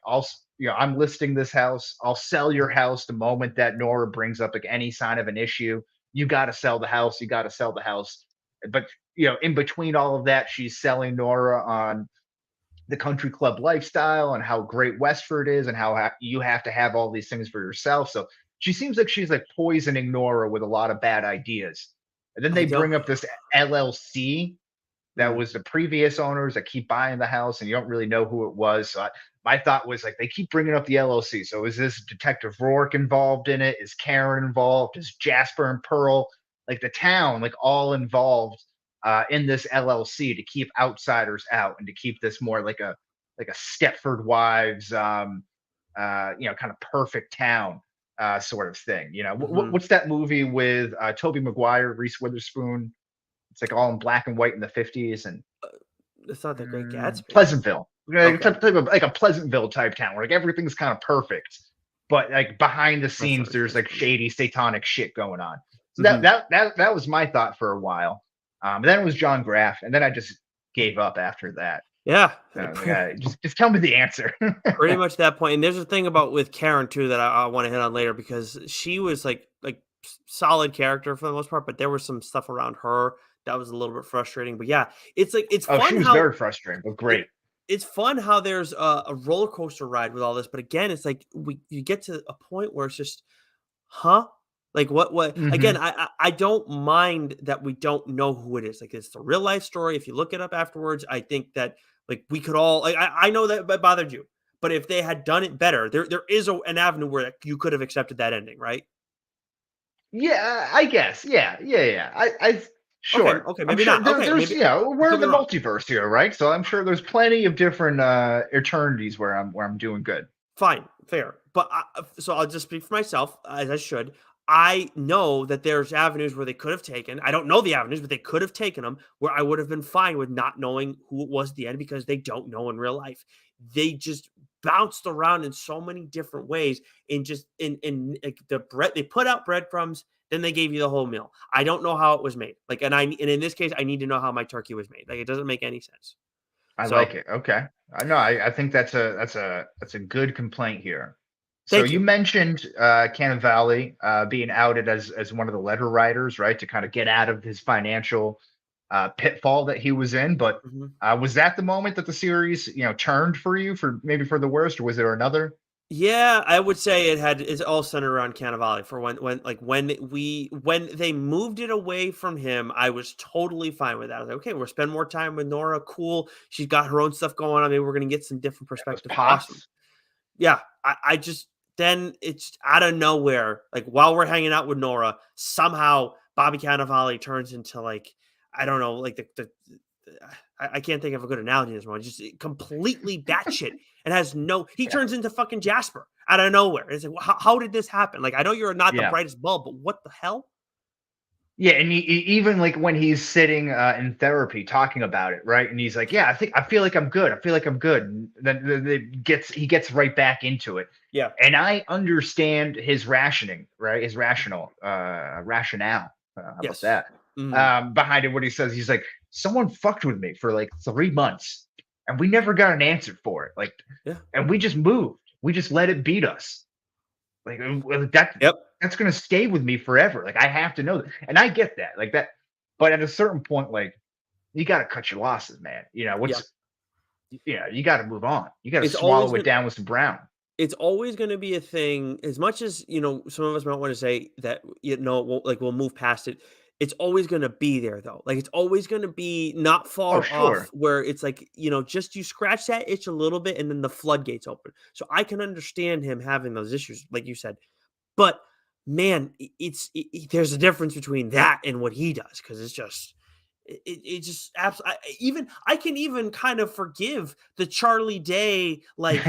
you know, I'm listing this house. I'll sell your house the moment that Nora brings up like any sign of an issue. You got to sell the house. You got to sell the house. But, you know, in between all of that, she's selling Nora on the country club lifestyle and how great Westford is and how you have to have all these things for yourself. So she seems like she's like poisoning Nora with a lot of bad ideas. And then I they don't. bring up this LLC that Mm. was the previous owners that keep buying the house and you don't really know who it was. So my thought was like they keep bringing up the LLC. So is this Detective Rourke involved in it? Is Karen involved? Is Jasper and Pearl, like the town, like all involved in this LLC to keep outsiders out and to keep this more like a Stepford Wives, you know, kind of perfect town sort of thing. You know, Hmm. what's that movie with Toby Maguire, Reese Witherspoon? It's like all in black and white in the 50s and It's not the Great Gatsby. Pleasantville. It's Okay, like a Pleasantville type town where like everything's kind of perfect, but like behind the that's scenes, what it there's is. like shady satanic shit going on. So Hmm. that was my thought for a while. Then it was John Graff, and then I just gave up after that. Yeah, I was like, just tell me the answer. pretty much that point. And there's a thing about with Karen too that I want to hit on later because she was like solid character for the most part, but there was some stuff around her that was a little bit frustrating. But yeah, it's like it's Oh, she fun was how very frustrating, but it great. it's fun how there's a roller coaster ride with all this. But again, it's like you get to a point where it's just, huh? Like what again, Hmm. I don't mind that we don't know who it is. Like it's the real life story. If you look it up afterwards, I think that like we could all like I know that it bothered you. But if they had done it better, there is an avenue where you could have accepted that ending, right? Yeah, I guess. Yeah, yeah, yeah. I Okay, sure. okay, I'm maybe sure not. Okay, there's maybe yeah, I we're could in be the wrong. multiverse here, right? So I'm sure there's plenty of different eternities where I'm doing good. Fine, fair. But so I'll just speak for myself, as I should. I know that there's avenues where they could have taken. I don't know the avenues, but they could have taken them where I would have been fine with not knowing who it was at the end because they don't know in real life. They just bounced around in so many different ways and just in like the bread they put out breadcrumbs, then they gave you the whole meal. I don't know how it was made. Like and in this case, I need to know how my turkey was made. Like it doesn't make any sense. I like So it. Okay. I know. I think that's a good complaint here. So thank you you. mentioned Cannavale being outed as one of the letter writers, right, to kind of get out of his financial pitfall that he was in. But Mhm. was that the moment that the series, you know, turned for you for maybe for the worst, or was there another? Yeah, I would say it's all centered around Cannavale for when they moved it away from him, I was totally fine with that. I was like, okay, we'll spend more time with Nora. Cool. She's got her own stuff going on. Maybe we're gonna get some different Those perspectives. Awesome. pots? Yeah. I just then it's out of nowhere. Like while we're hanging out with Nora, somehow Bobby Cannavale turns into like, I don't know, like I can't think of a good analogy in this one. Just completely batshit and has no. He Yeah. turns into fucking Jasper out of nowhere. It's like, how did this happen? Like, I know you're not the Yeah. brightest bulb, but what the hell? Yeah, and even like when he's sitting in therapy talking about it, right? And he's like, "Yeah, I feel like I'm good. I feel like I'm good." And then he gets right back into it. Yeah. And I understand his rationing, right? His rationale. How about Yes. that? Mhm. Behind it, what he says, he's like, "Someone fucked with me for like 3 months, and we never got an answer for it. Like, Yeah. and we just moved. We just let it beat us. Like that Yep. that's gonna stay with me forever. Like I have to know that. And I get that. Like that, but at a certain point, like you gotta cut your losses, man. Yeah. You gotta move on. You gotta It's always swallow it gonna down with some brown. it's always gonna be a thing as much as, some of us might wanna say that, we'll move past it. It's always gonna be there though. Like, it's always gonna be not Oh, far off sure. where it's like, just you scratch that itch a little bit and then the floodgates open. So I can understand him having those issues, like you said. But man, there's a difference between that and what he does because it's just it just absolutely. Even I can even kind of forgive the Charlie Day like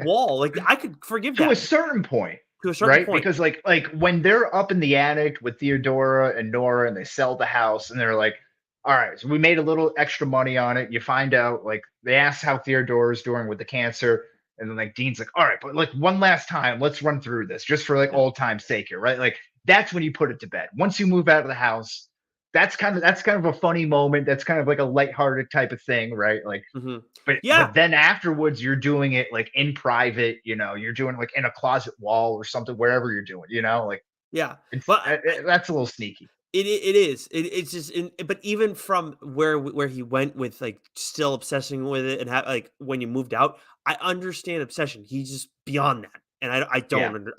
wall. Like I could forgive To a that certain point, to a certain right? point. Because like when they're up in the attic with Theodora and Nora and they sell the house and they're like, all right, so we made a little extra money on it. You find out like they ask how Theodora's doing with the cancer. And then like Dean's like, all right, but like one last time, let's run through this just for like Yeah. old time's sake here, right? Like that's when you put it to bed. Once you move out of the house, that's kind of a funny moment. That's kind of like a lighthearted type of thing, right? Like Mhm. but Yeah. then afterwards you're doing it like in private, you're doing like in a closet wall or something wherever you're doing, like Yeah. it's But that's a little sneaky. it is. It's just but even from where he went with, like, still obsessing with it and like, when you moved out, I understand obsession. He's just beyond that, and I Yeah. don't under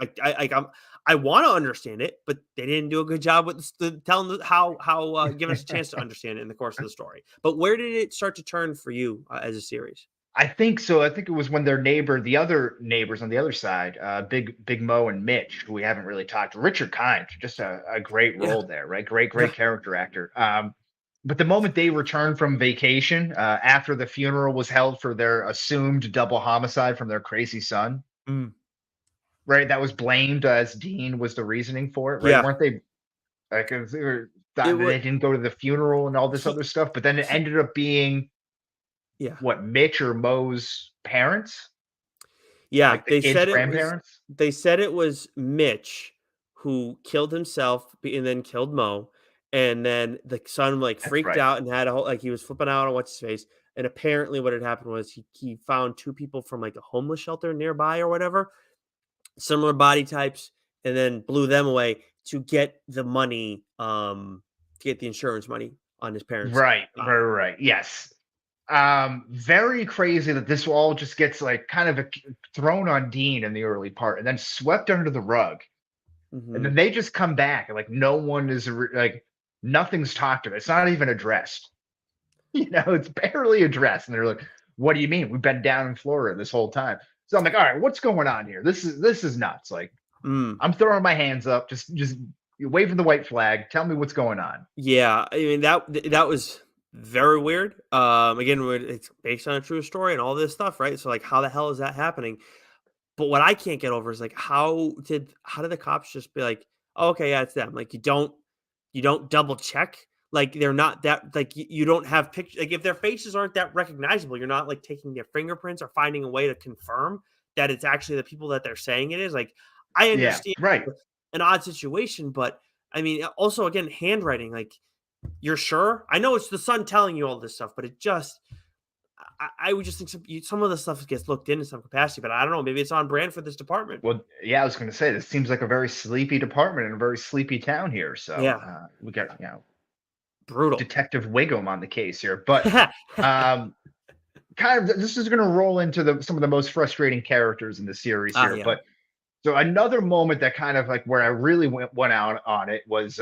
I wanna understand it, but they didn't do a good job with the telling the how giving us a chance to understand it in the course of the story. But where did it start to turn for you, as a series? I think so. I think it was when the other neighbors on the other side, Big Mo and Mitch, who we haven't really talked. Richard Kind, just a great Yeah, role there, right? Great yeah, character actor. But the moment they returned from vacation, after the funeral was held for their assumed double homicide from their crazy son, mm, right? That was blamed as Dean was the reasoning for it, right? yeah. Weren't they like they It thought that was they didn't go to the funeral and all this he other stuff, but then it he ended up being yeah. what Mitch or Mo's parents, Yeah, like the kids' grandparents. they said it was Mitch who killed himself and then killed Mo, and then the son, like, That's freaked right. out and had a whole like, he was flipping out on what's his face, and apparently what had happened was he found 2 people from, like, a homeless shelter nearby or whatever, similar body types, and then blew them away to get the money, to get the insurance money on his parents. Right. Yes. Very crazy that this all just gets like kind of thrown on Dean in the early part and then swept under the rug. And then Mhm. they just come back and like no one is like nothing's talked about. It's not even addressed. It's barely addressed. And they're like, what do you mean? We've been down in Florida this whole time. So I'm like, all right, what's going on here? This is nuts. Like Mm. I'm throwing my hands up, just waving the white flag. Tell me what's going on. Yeah, I mean, that was very weird. Again, it's based on a true story and all this stuff, right? So, like, how the hell is that happening? But what I can't get over is, like, how did the cops just be like, "Oh, okay, yeah, it's them." Like, you don't double check. Like, they're not that like you don't have pictures. Like, if their faces aren't that recognizable, you're not like taking their fingerprints or finding a way to confirm that it's actually the people that they're saying it is. Like, I Yeah, understand right. an odd situation, but I mean, also again, handwriting. Like, you're sure? I know it's the son telling you all this stuff, but it just I would just think some of the stuff gets looked in some capacity, but I don't know. Maybe it's on brand for this department. Well, yeah, I was going to say this seems like a very sleepy department and a very sleepy town here. So Yeah, we got brutal. Detective Wiggum on the case here, but um, kind of this is going to roll into some of the most frustrating characters in the series here. Yeah. But so another moment that kind of like where I really went out on it was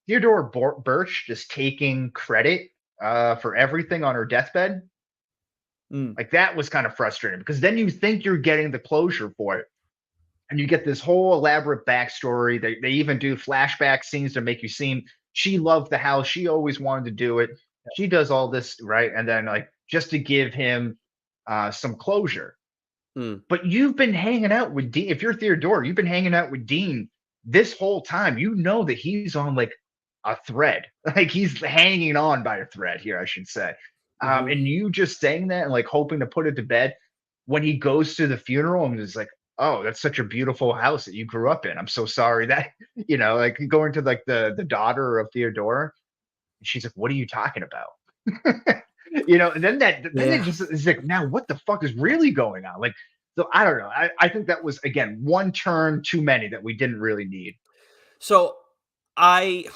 Theodore Birch just taking credit for everything on her deathbed. Mm, Like that was kind of frustrating because then you think you're getting the closure for it and you get this whole elaborate backstory. They even do flashback scenes to make you seem she loved the house. She always wanted to do it. She does all this right, and then like just to give him some closure. mm. But you've been hanging out with Dean. If you're Theodore, you've been hanging out with Dean this whole time. You know that he's on like a thread. Like he's hanging on by a thread here, I should say. Mhm. And you just saying that and like hoping to put it to bed when he goes to the funeral and is like, "Oh, that's such a beautiful house that you grew up in. I'm so sorry that like going to like the daughter of Theodora, and she's like, "What are you talking about?" And then it Yeah. just is like, now what the fuck is really going on? Like, so I don't know. I think that was again one turn too many that we didn't really need. So I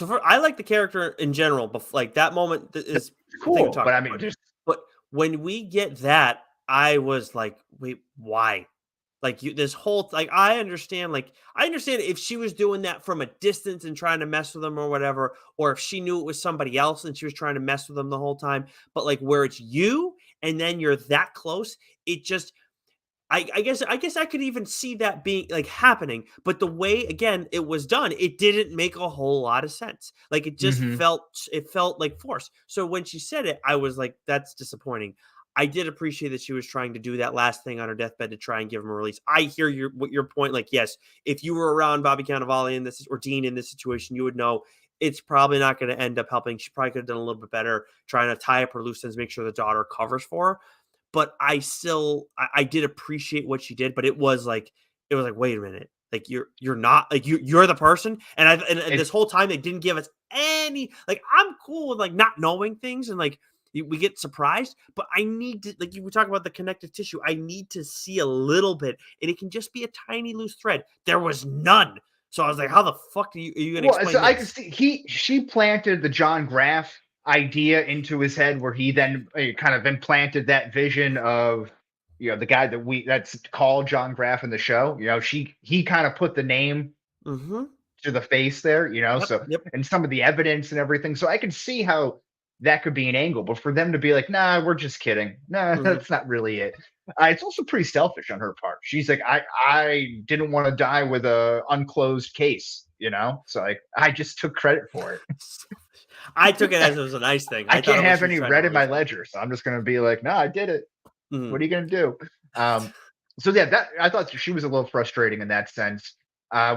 I like the character in general, but like that moment is It's the thing I'm cool, but talking I about. mean, just But when we get that, I was like, wait, why? Like you this whole like I understand if she was doing that from a distance and trying to mess with him or whatever, or if she knew it was somebody else and she was trying to mess with him the whole time. But like where it's you and then you're that close, it just I guess I could even see that being like happening, but the way again it was done, it didn't make a whole lot of sense. Like mhm. it felt like forced. So when she said it, I was like, that's disappointing. I did appreciate that she was trying to do that last thing on her deathbed to try and give him a release. I hear your point. Like, yes, if you were around Bobby Cannavale in this or Dean in this situation, you would know it's probably not going to end up helping. She probably could have done a little bit better trying to tie up her loose ends, make sure the daughter covers for her, but I did appreciate what she did, but it was like, wait a minute. Like you're not like you're the person. And It this whole time they didn't give us any like I'm cool with like not knowing things and like we get surprised, but I need to like you talk about the connective tissue. I need to see a little bit, and it can just be a tiny loose thread. There was none. So I was like, how the fuck are you gonna well, so explain I can this? see she planted the John Graff idea into his head where he then kind of implanted that vision of the guy that's called John Graff in the show. He kind of put the name Mm-hmm. to the face there, Yep. so Yep. and some of the evidence and everything. So I can see how that could be an angle, but for them to be like, nah, we're just kidding. Nah, Mm-hmm. that's not really it. It's also pretty selfish on her part. She's like, I didn't want to die with a unclosed case. So I just took credit for it. I took it as it was a nice thing. I I thought can't it was have she was any trying to red in my release him. ledger, so I'm just gonna be like, no, I did it. What Mhm. are you gonna do? Um, so yeah, that I thought she was a little frustrating in that sense.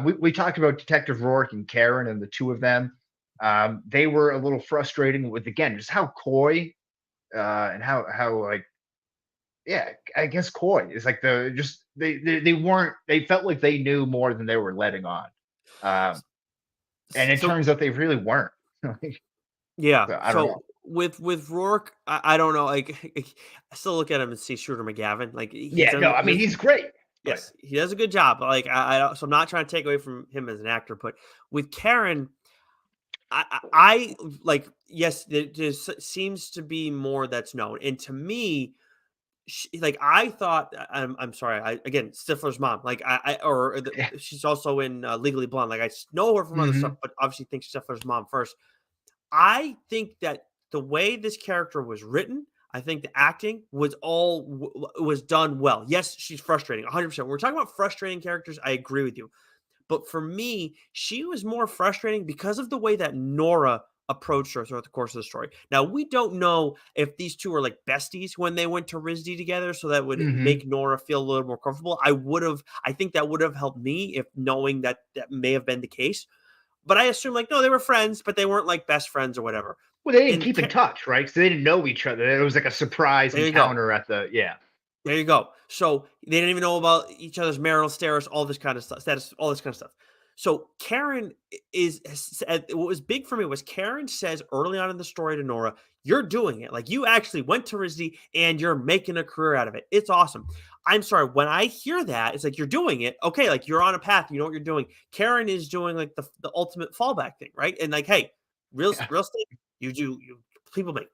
We talked about Detective Rourke and Karen and the two of them. They were a little frustrating with again just how coy and how like yeah, I guess coy is like the just they weren't they felt like they knew more than they were letting on. Um, and it So turns out they really weren't. yeah, So I don't so know. with Rourke, I don't know, like, I still look at him and see Shooter McGavin, like, he's Yeah, done no, I he mean does he's great, but yes, he does a good job, like, I don't so I'm not trying to take away from him as an actor, but with Karen, I like, yes, there seems to be more that's known, and to me, like I thought, I'm sorry. Again, Stifler's mom, like yeah. she's also in Legally Blonde. Like know her from other stuff, Hmm. but obviously think Stifler's mom first. I think that the way this character was written, I think the acting was done well. Yes, she's frustrating, 100%. We're talking about frustrating characters. I agree with you. But for me, she was more frustrating because of the way that Nora approached her throughout the course of the story. Now, we don't know if these two are like besties when they went to RISD together, so that would Hmm. make Nora feel a little more comfortable. I think that would have helped me if knowing that that may have been the case. But I assume like, no, they were friends, but they weren't like best friends or whatever. Well, they didn't And keep in touch, right? So they didn't know each other. It was like a surprise there you go. encounter at the yeah. There you go. So they didn't even know about each other's marital status, all this kind of stuff, status, all this kind of stuff. So Karen what was big for me was Karen says early on in the story to Nora, "You're doing it. Like you actually went to RISD and you're making a career out of it. It's awesome." I'm sorry when I hear that, it's like you're doing it. Okay, like you're on a path. You know what you're doing. Karen is doing like the ultimate fallback thing, right? And like, hey, Yeah. real estate, you people make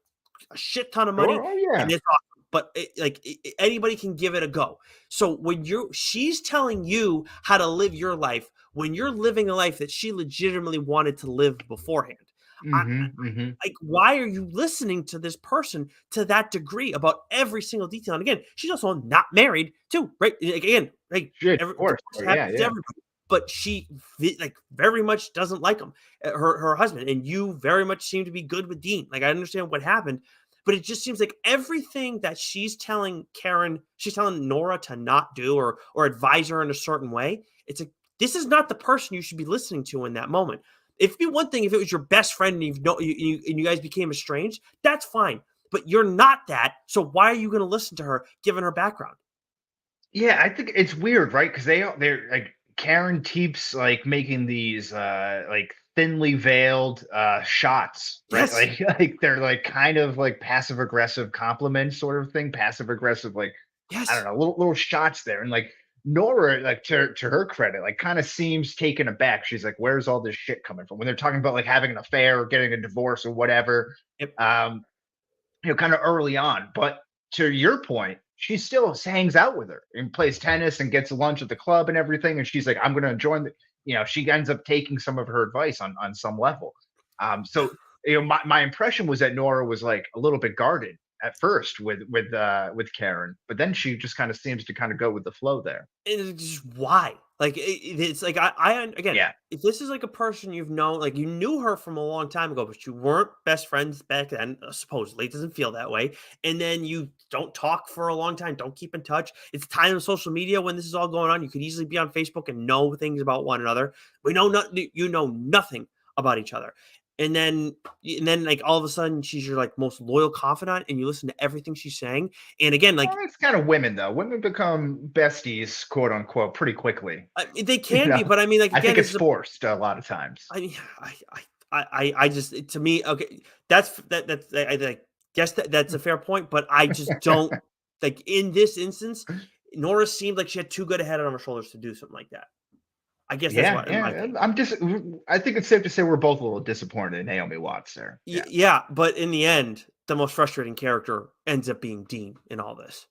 a shit ton of money, Sure. Oh yeah. and it's awesome. But anybody can give it a go. So when she's telling you how to live your life when you're living a life that she legitimately wanted to live beforehand. I, Mhm. Mhm. like, why are you listening to this person to that degree about every single detail? And again, she's also not married too, right? Again, like Shit, of course. divorce Oh, yeah, happens to yeah. everybody, but she like very much doesn't like him, her husband, and you very much seem to be good with Dean. Like I understand what happened, but it just seems like everything that she's telling Nora to not do or advise her in a certain way. It's like this is not the person you should be listening to in that moment. It'd be one thing if it was your best friend and you guys became estranged. That's fine. But you're not that. So why are you going to listen to her, given her background? Yeah, I think it's weird, right? Because they're like Karen keeps like making these like thinly veiled shots, right? Yes. Like they're like kind of like passive aggressive compliments sort of thing, passive aggressive like I don't Yes. know, little shots there. And like Nora, like to her credit, like kind of seems taken aback. She's like, where's all this shit coming from? When they're talking about like having an affair or getting a divorce or whatever. Yep. Um, kind of early on. But to your point, she still hangs out with her and plays tennis and gets lunch at the club and everything. And she's like, I'm going to join the, she ends up taking some of her advice on some level. So, my impression was that Nora was like a little bit guarded at first with Karen, but then she just kind of seems to kind of go with the flow there. And it's just why? Like it's like again, Yeah. if this is like a person you've known, like you knew her from a long time ago, but you weren't best friends back then, supposedly. It doesn't feel that way. And then you don't talk for a long time, don't keep in touch. It's time of social media when this is all going on. You could easily be on Facebook and know things about one another. We know nothing. You know nothing about each other. And then like all of a sudden she's your like most loyal confidant and you listen to everything she's saying. And again, Well, like it's kind of women though. Women become besties, quote unquote, pretty quickly. they You can be, know, but I mean, like I again, think this it's is a forced a lot of times. I mean, I just to me, okay, that's I guess that's a fair point, but I just don't like in this instance, Nora seemed like she had too good a head on her shoulders to do something like that. I guess that's Yeah, what my yeah. thing. I'm just. I think it's safe to say we're both a little disappointed in Naomi Watts there. Yeah. Yeah, but in the end, the most frustrating character ends up being Dean in all this.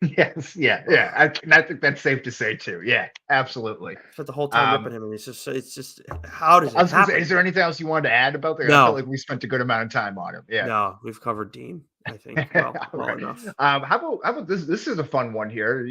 Yes. Yeah. Yeah. I think that's safe to say too. Yeah. Absolutely. Spent the whole time ripping Um, him, and it's just how does I it was gonna say, is happen? there anything else you wanted to add about that? I felt No, like we spent a good amount of time on him. Yeah. no, we've covered Dean. I think All well right. enough. How about this? This is a fun one here.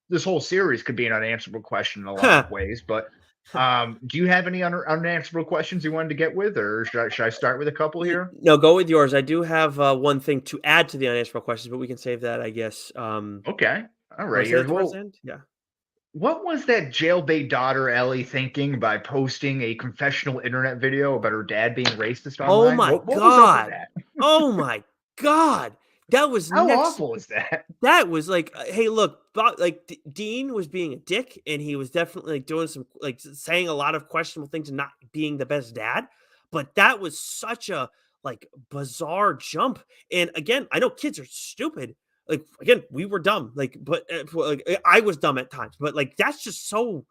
This whole series could be an unanswerable question in a lot of ways, but do you have any unanswerable questions you wanted to get with, or should I start with a couple here? No, go with yours. I do have, one thing to add to the unanswerable questions, but we can save that, I guess. Okay. All You wanna right. say Here. it towards the Well, end? Yeah. what was that jailbait daughter Ellie thinking by posting a confessional internet video about her dad being racist Oh online? my What was up with god. that? Oh my god. That was How next awful is that? that was like, "Hey, look, like, Dean was being a dick, and he was definitely, like, doing some like, saying a lot of questionable things and not being the best dad," but that was such a, like, bizarre jump, and again, I know kids are stupid, like, again, we were dumb, like, but, I was dumb at times, but, like, that's just so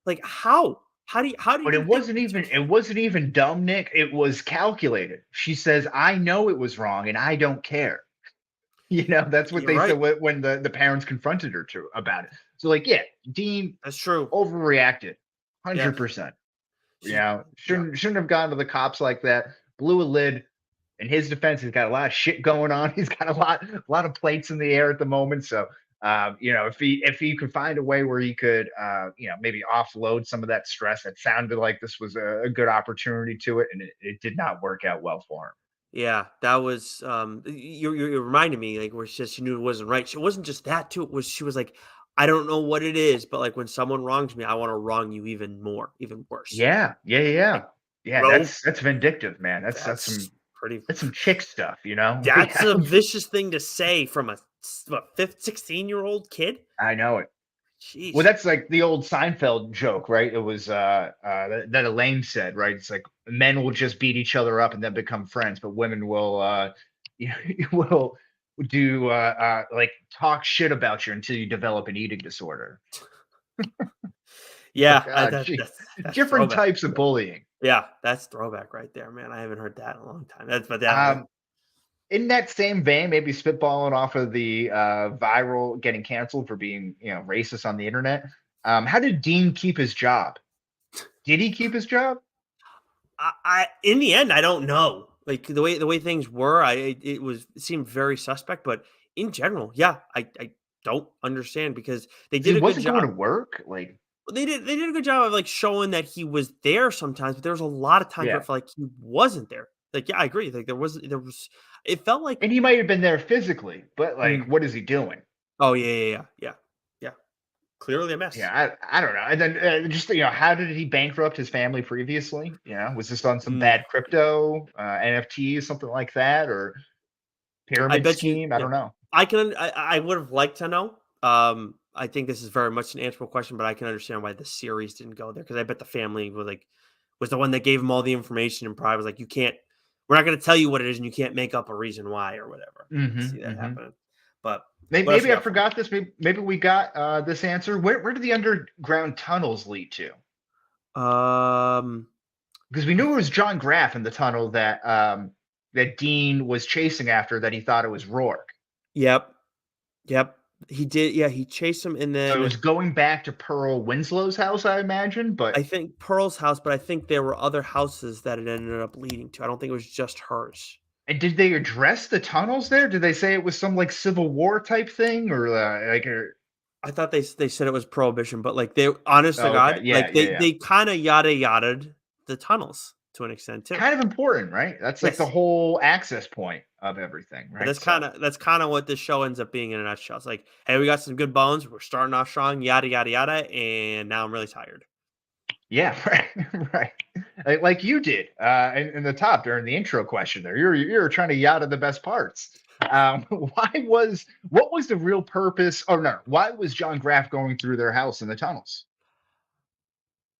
like, how? How did But you think these it wasn't even dumb, Nick. It was calculated. She says, "I know it was wrong, and I don't care." That's what You're they said right. when the parents confronted her to about it. So, like, yeah, Dean That's true. overreacted, Yes. 100%. She yeah. Shouldn't have gone to the cops like that. Blew a lid. In his defense, he's got a lot of shit going on. He's got a lot of plates in the air at the moment. So, if he could find a way where he could, maybe offload some of that stress, it sounded like this was a good opportunity to it, and it did not work out well for him. Yeah, that was, you reminded me, like, where she knew it wasn't right. She wasn't just that too, it was she was like, "I don't know what it is, but, like, when someone wrongs me, I wanna wrong you even more, even worse." Yeah, yeah, yeah, Like, yeah. Yeah, bro, that's vindictive, man. that's pretty That's some chick stuff, you know? that's Yeah, a vicious thing to say from a what, 16-year-old kid? I know it. Well, Jeez. that's like the old Seinfeld joke, right? It was that Elaine said, right? It's like men will just beat each other up and then become friends, but women will will do like talk shit about you until you develop an eating disorder. It's Yeah, like, ah, that gee, that's different throwback. types of bullying. Yeah, that's throwback right there, man. I haven't heard that in a long time. That's but that Um, in that same vein, maybe spitballing off of the viral getting canceled for being, racist on the internet. How did Dean keep his job? Did he keep his job? I in the end, I don't know. Like the way things were, it seemed very suspect. But in general, yeah, I don't understand because they 'Cause he did a good wasn't going job. to work. Like, They did a good job of like showing that he was there sometimes, but there was a lot of times where yeah. it felt like he wasn't there. Like yeah, I agree. Like there was it felt like And he might have been there physically, but like, mm, what is he doing? oh yeah. Clearly a mess. Yeah, I don't know. And then just how did he bankrupt his family previously? Was this on some Mm, bad crypto, NFTs, something like that, or I pyramid bet you, scheme? I yeah. don't know. I would have liked to know. I think this is very much an answerable question, but I can understand why the series didn't go there because I bet the family was the one that gave him all the information and probably was like, you can't, we're not going to tell you what it is, and you can't make up a reason why or whatever. I could see Hmm, that hmm. happening. But what else you Maybe I got for me? forgot this. Maybe we got this answer. Where do the underground tunnels lead to? Um, Because we I, knew it was John Graff in the tunnel that Dean was chasing after. That he thought it was Rourke. yep, yep. He did. Yeah, he chased him, and So it then was going back to Pearl Winslow's house, I imagine. But I think Pearl's house, but I think there were other houses that it ended up leading to. I don't think it was just hers. and did they address the tunnels there? Did they say it was some like Civil War type thing, or I thought they said it was prohibition, but, like, they honest to oh, God, okay, yeah, like, yeah, yeah. they kinda yada yada'd the tunnels to an extent too. Kind of important, right? That's like the Yes. whole access point of everything, And right? So that's kinda what this show ends up being in a nutshell. It's like, "Hey, we got some good bones, we're starting off strong, yada, yada, yada, and now I'm really tired." yeah, right, right. Like you did in the top during the intro question there. You're trying to yada the best parts. What was the real purpose? Oh no, why was John Graff going through their house in the tunnels?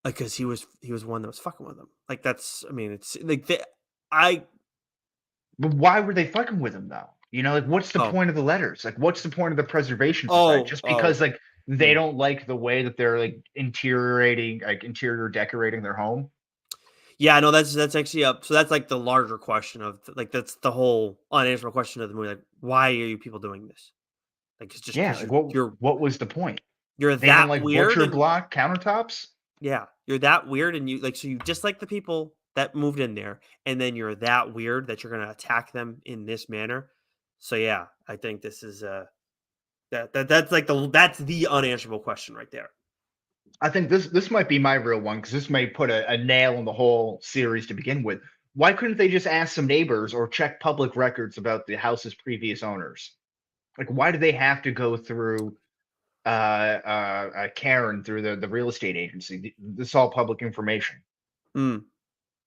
Like, 'cause he was one that was fucking with them. Like, that's I mean, it's like, I But why were they fucking with him though? Like what's the oh, point of the letters? Like what's the point of the preservation society? Just because oh, like they mm. don't like the way that they're like interior decorating their home. Yeah, no, that's actually up so that's, like, the larger question of like, that's the whole unanswerable question of the movie, like, why are you people doing this? Like, it's just Yeah, because like you're what was the point? you're They don't that like weird butcher and block countertops? yeah, you're that weird and you like, so you dislike the people that moved in there, and then you're that weird that you're gonna attack them in this manner. So, yeah, I think this is, that's like that's the unanswerable question right there. I think this might be my real one because this may put a nail in the whole series to begin with. Why couldn't they just ask some neighbors or check public records about the house's previous owners? Like, why do they have to go through Karen through the real estate agency? This is all public information. Mm.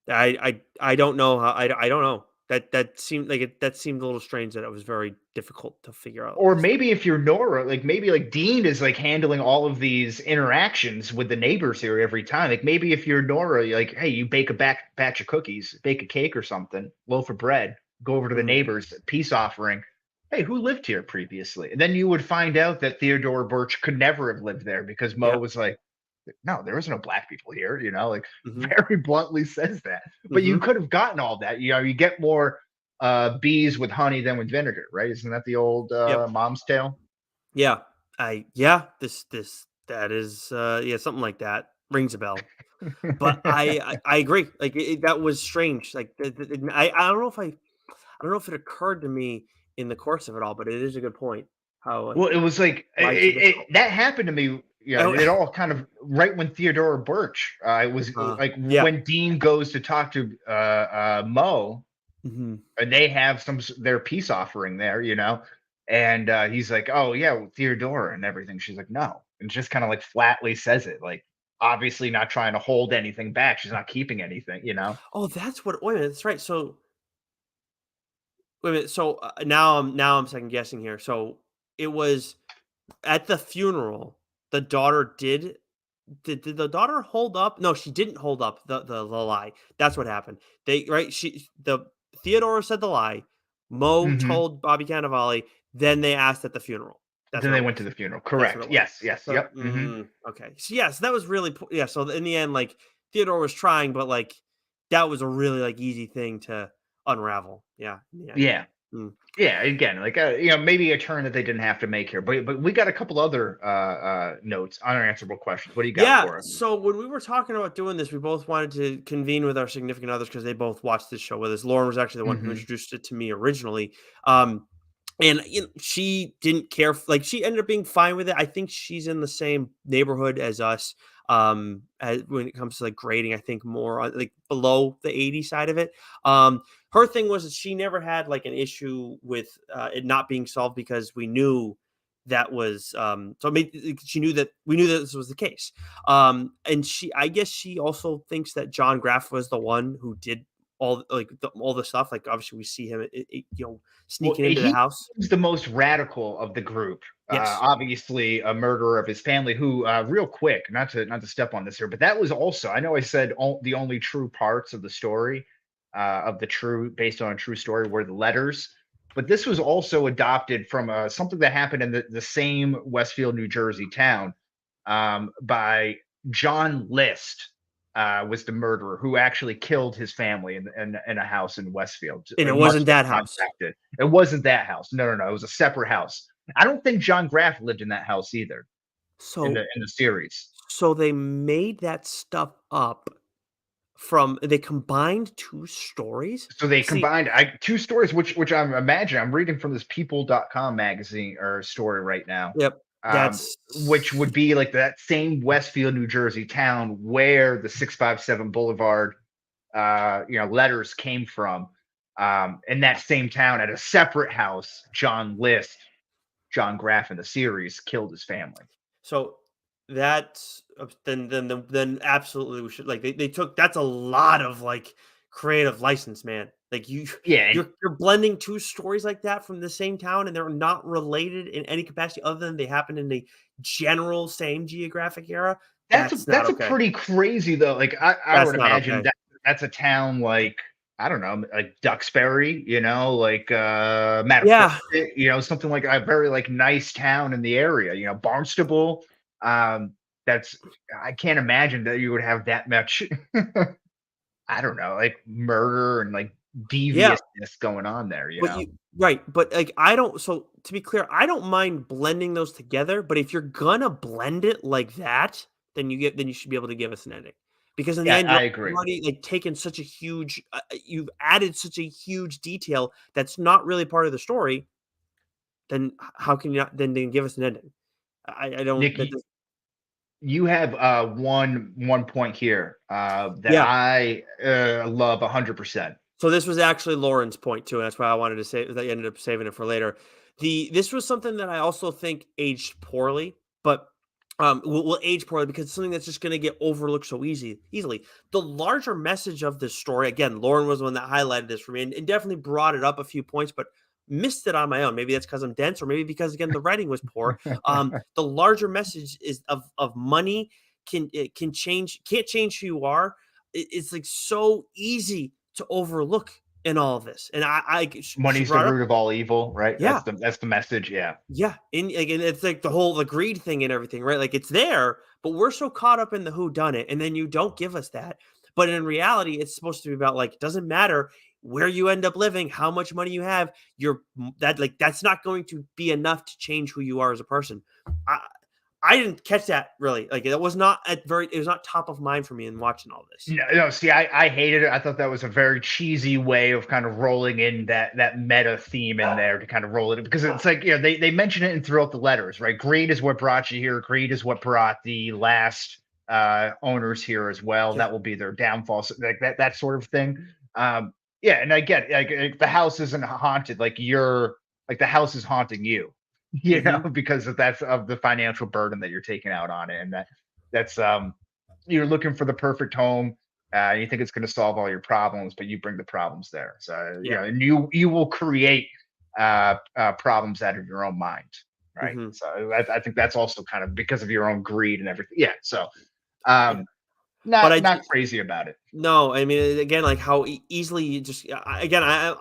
I don't know how I don't know. That seemed like that seemed a little strange that it was very difficult to figure out Or this. maybe if you're Nora, like maybe like Dean is like handling all of these interactions with the neighbors here every time. Like maybe if you're Nora, you're like, hey, you bake a batch of cookies, bake a cake or something, loaf of bread, go over to the Mm, neighbors, peace offering. Hey, who lived here previously? And then you would find out that Theodore Birch could never have lived there because Mo yeah. was like, no, there was no black people here, like Mhm. very bluntly says that. But you Mhm. could have gotten all that. You get more bees with honey than with vinegar, right? Isn't that the old Yep. mom's tale? Yeah. Yeah, this that is yeah, something like that rings a bell. But I agree. Like that was strange. Like I don't know if I don't know if it occurred to me in the course of it all, but it is a good point. How like Well, it was like why it's so difficult. that happened to me. Oh, It all kind of right when Theodore Birch. It was like yeah. when Dean goes to talk to Mo, Mhm. and they have their peace offering there, and he's like, "Oh yeah, well, Theodora and everything." She's like, "No," and just kind of like flatly says it, like obviously not trying to hold anything back. She's not keeping anything. Oh, that's what wait a minute, that's right. So wait a minute. So now I'm second guessing here. So it was at the funeral, the daughter did the daughter hold up? No, she didn't hold up the lie. That's what happened. They right, the Theodora said the lie. Mo Hmm. told Bobby Cannavale, then they asked at the funeral. That's Then what they it went to was. the funeral. That's what Correct. it was. Yes. Yes. So, Yep. Hmm. okay. So, yes, that was really yeah, so in the end, like, Theodore was trying, but, like, that was a really, like, easy thing to unravel. Yeah, in the end. Yeah. Mm. Yeah, again, like maybe a turn that they didn't have to make here, but we got a couple other notes, unanswerable questions. What do you got Yeah, for us? so when we were talking about doing this, we both wanted to convene with our significant others because they both watched this show with us. Lauren was actually the one who Hmm. introduced it to me originally. And she didn't care like she ended up being fine with it. I think she's in the same neighborhood as us. As, when it comes to like grading, I think more on like below the 80 side of it. Her thing was that she never had like an issue with it not being solved because we knew that was so it made, she knew that we knew that this was the case. And I guess she also thinks that John Graff was the one who did all the stuff. Like obviously we see him, Well, sneaking into the he house. was the most radical of the group. Yes. Obviously, a murderer of his family. Who, real quick, not to step on this here, but that was also. I know I said the only true parts of the story, of the true based on a true story, were the letters. But this was also adopted from something that happened in the same Westfield, New Jersey town, by John List. Was the murderer who actually killed his family in a house in Westfield, And it much wasn't like that John house. Graff did. It wasn't that house. No, no, no. It was a separate house. I don't think John Graff lived in that house either So in the series. so they made that stuff up they combined two stories. So they See, combined two stories, which I'm imagining. I'm reading from this people.com magazine or story right now. yep, that's Which would be like that same Westfield, New Jersey town where the 657 Boulevard letters came from. In that same town at a separate house, John Graff in the series killed his family. so that's then absolutely we should, like, they took that's a lot of like creative license, man. Like Yeah, and you're blending two stories like that from the same town and they're not related in any capacity other than they happen in the general same geographic era. That's not that's a okay. pretty crazy though. Like I That's would not imagine okay. that that's a town like I don't know, like Duxbury, like Yeah. Mattapoisett, something like a very like nice town in the area, Barnstable. That's I can't imagine that you would have that much I don't know, like murder and like Yeah. deviousness going on there, But right, but, like, I don't so to be clear, I don't mind blending those together, but if you're gonna blend it like that, then you should be able to give us an ending. Because in the Yeah, end, I you've agree. already, like, taken such a huge you've added such a huge detail that's not really part of the story, then how can you not then give us an ending? I don't Nick, that does you have one point here that yeah. I love 100%. So this was actually Lauren's point too, and that's why I wanted to say that I ended up saving it for later. This was something that I also think aged poorly, but will age poorly because it's something that's just going to get overlooked so easily. The larger message of this story, again, Lauren was the one that highlighted this for me and definitely brought it up a few points, but missed it on my own. Maybe that's because I'm dense, or maybe because again the writing was poor. The larger message is of money can change, can't change who you are. It's like so easy to overlook in all of this. And she Money's the brought up, root of all evil, right? yeah, That's the message. Yeah. yeah, and it's like the greed thing and everything, right? Like it's there, but we're so caught up in the who done it, and then you don't give us that. But in reality, it's supposed to be about like it doesn't matter where you end up living, how much money you have, that's not going to be enough to change who you are as a person. I I didn't catch that really. Like it was not it was not top of mind for me in watching all this. No, no. See, I hated it. I thought that was a very cheesy way of kind of rolling in that meta theme in there to kind of roll it because it's like they mention it in throughout the letters, right? Greed is what brought you here. Greed is what brought the last owners here as well. Yeah. That will be their downfall, so, like that sort of thing. Yeah, and I get like the house isn't haunted, like the house is haunting you, Mhm. because that's of the financial burden that you're taking out on it, and that's you're looking for the perfect home. You think it's going to solve all your problems, but you bring the problems there. So Yeah. and you will create problems out of your own mind, right? Mhm. So I think that's also kind of because of your own greed and everything. Yeah. So Yeah. um, But not crazy about it. no, I mean, again, like how easily you just again, I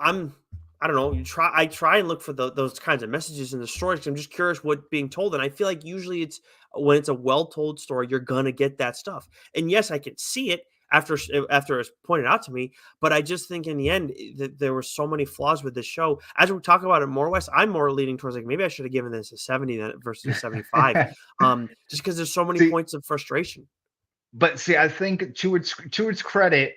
don't know. I try and look for those kinds of messages in the stories. 'Cause I'm just curious what being told, and I feel like usually it's when it's a well told story, you're gonna get that stuff. And yes, I can see it after it's pointed out to me, but I just think in the end that there were so many flaws with this show. As we talk about it more, Wes, I'm more leaning towards like maybe I should have given this a 70 versus a 75, just because there's so many See, points of frustration. but see, I think to its credit,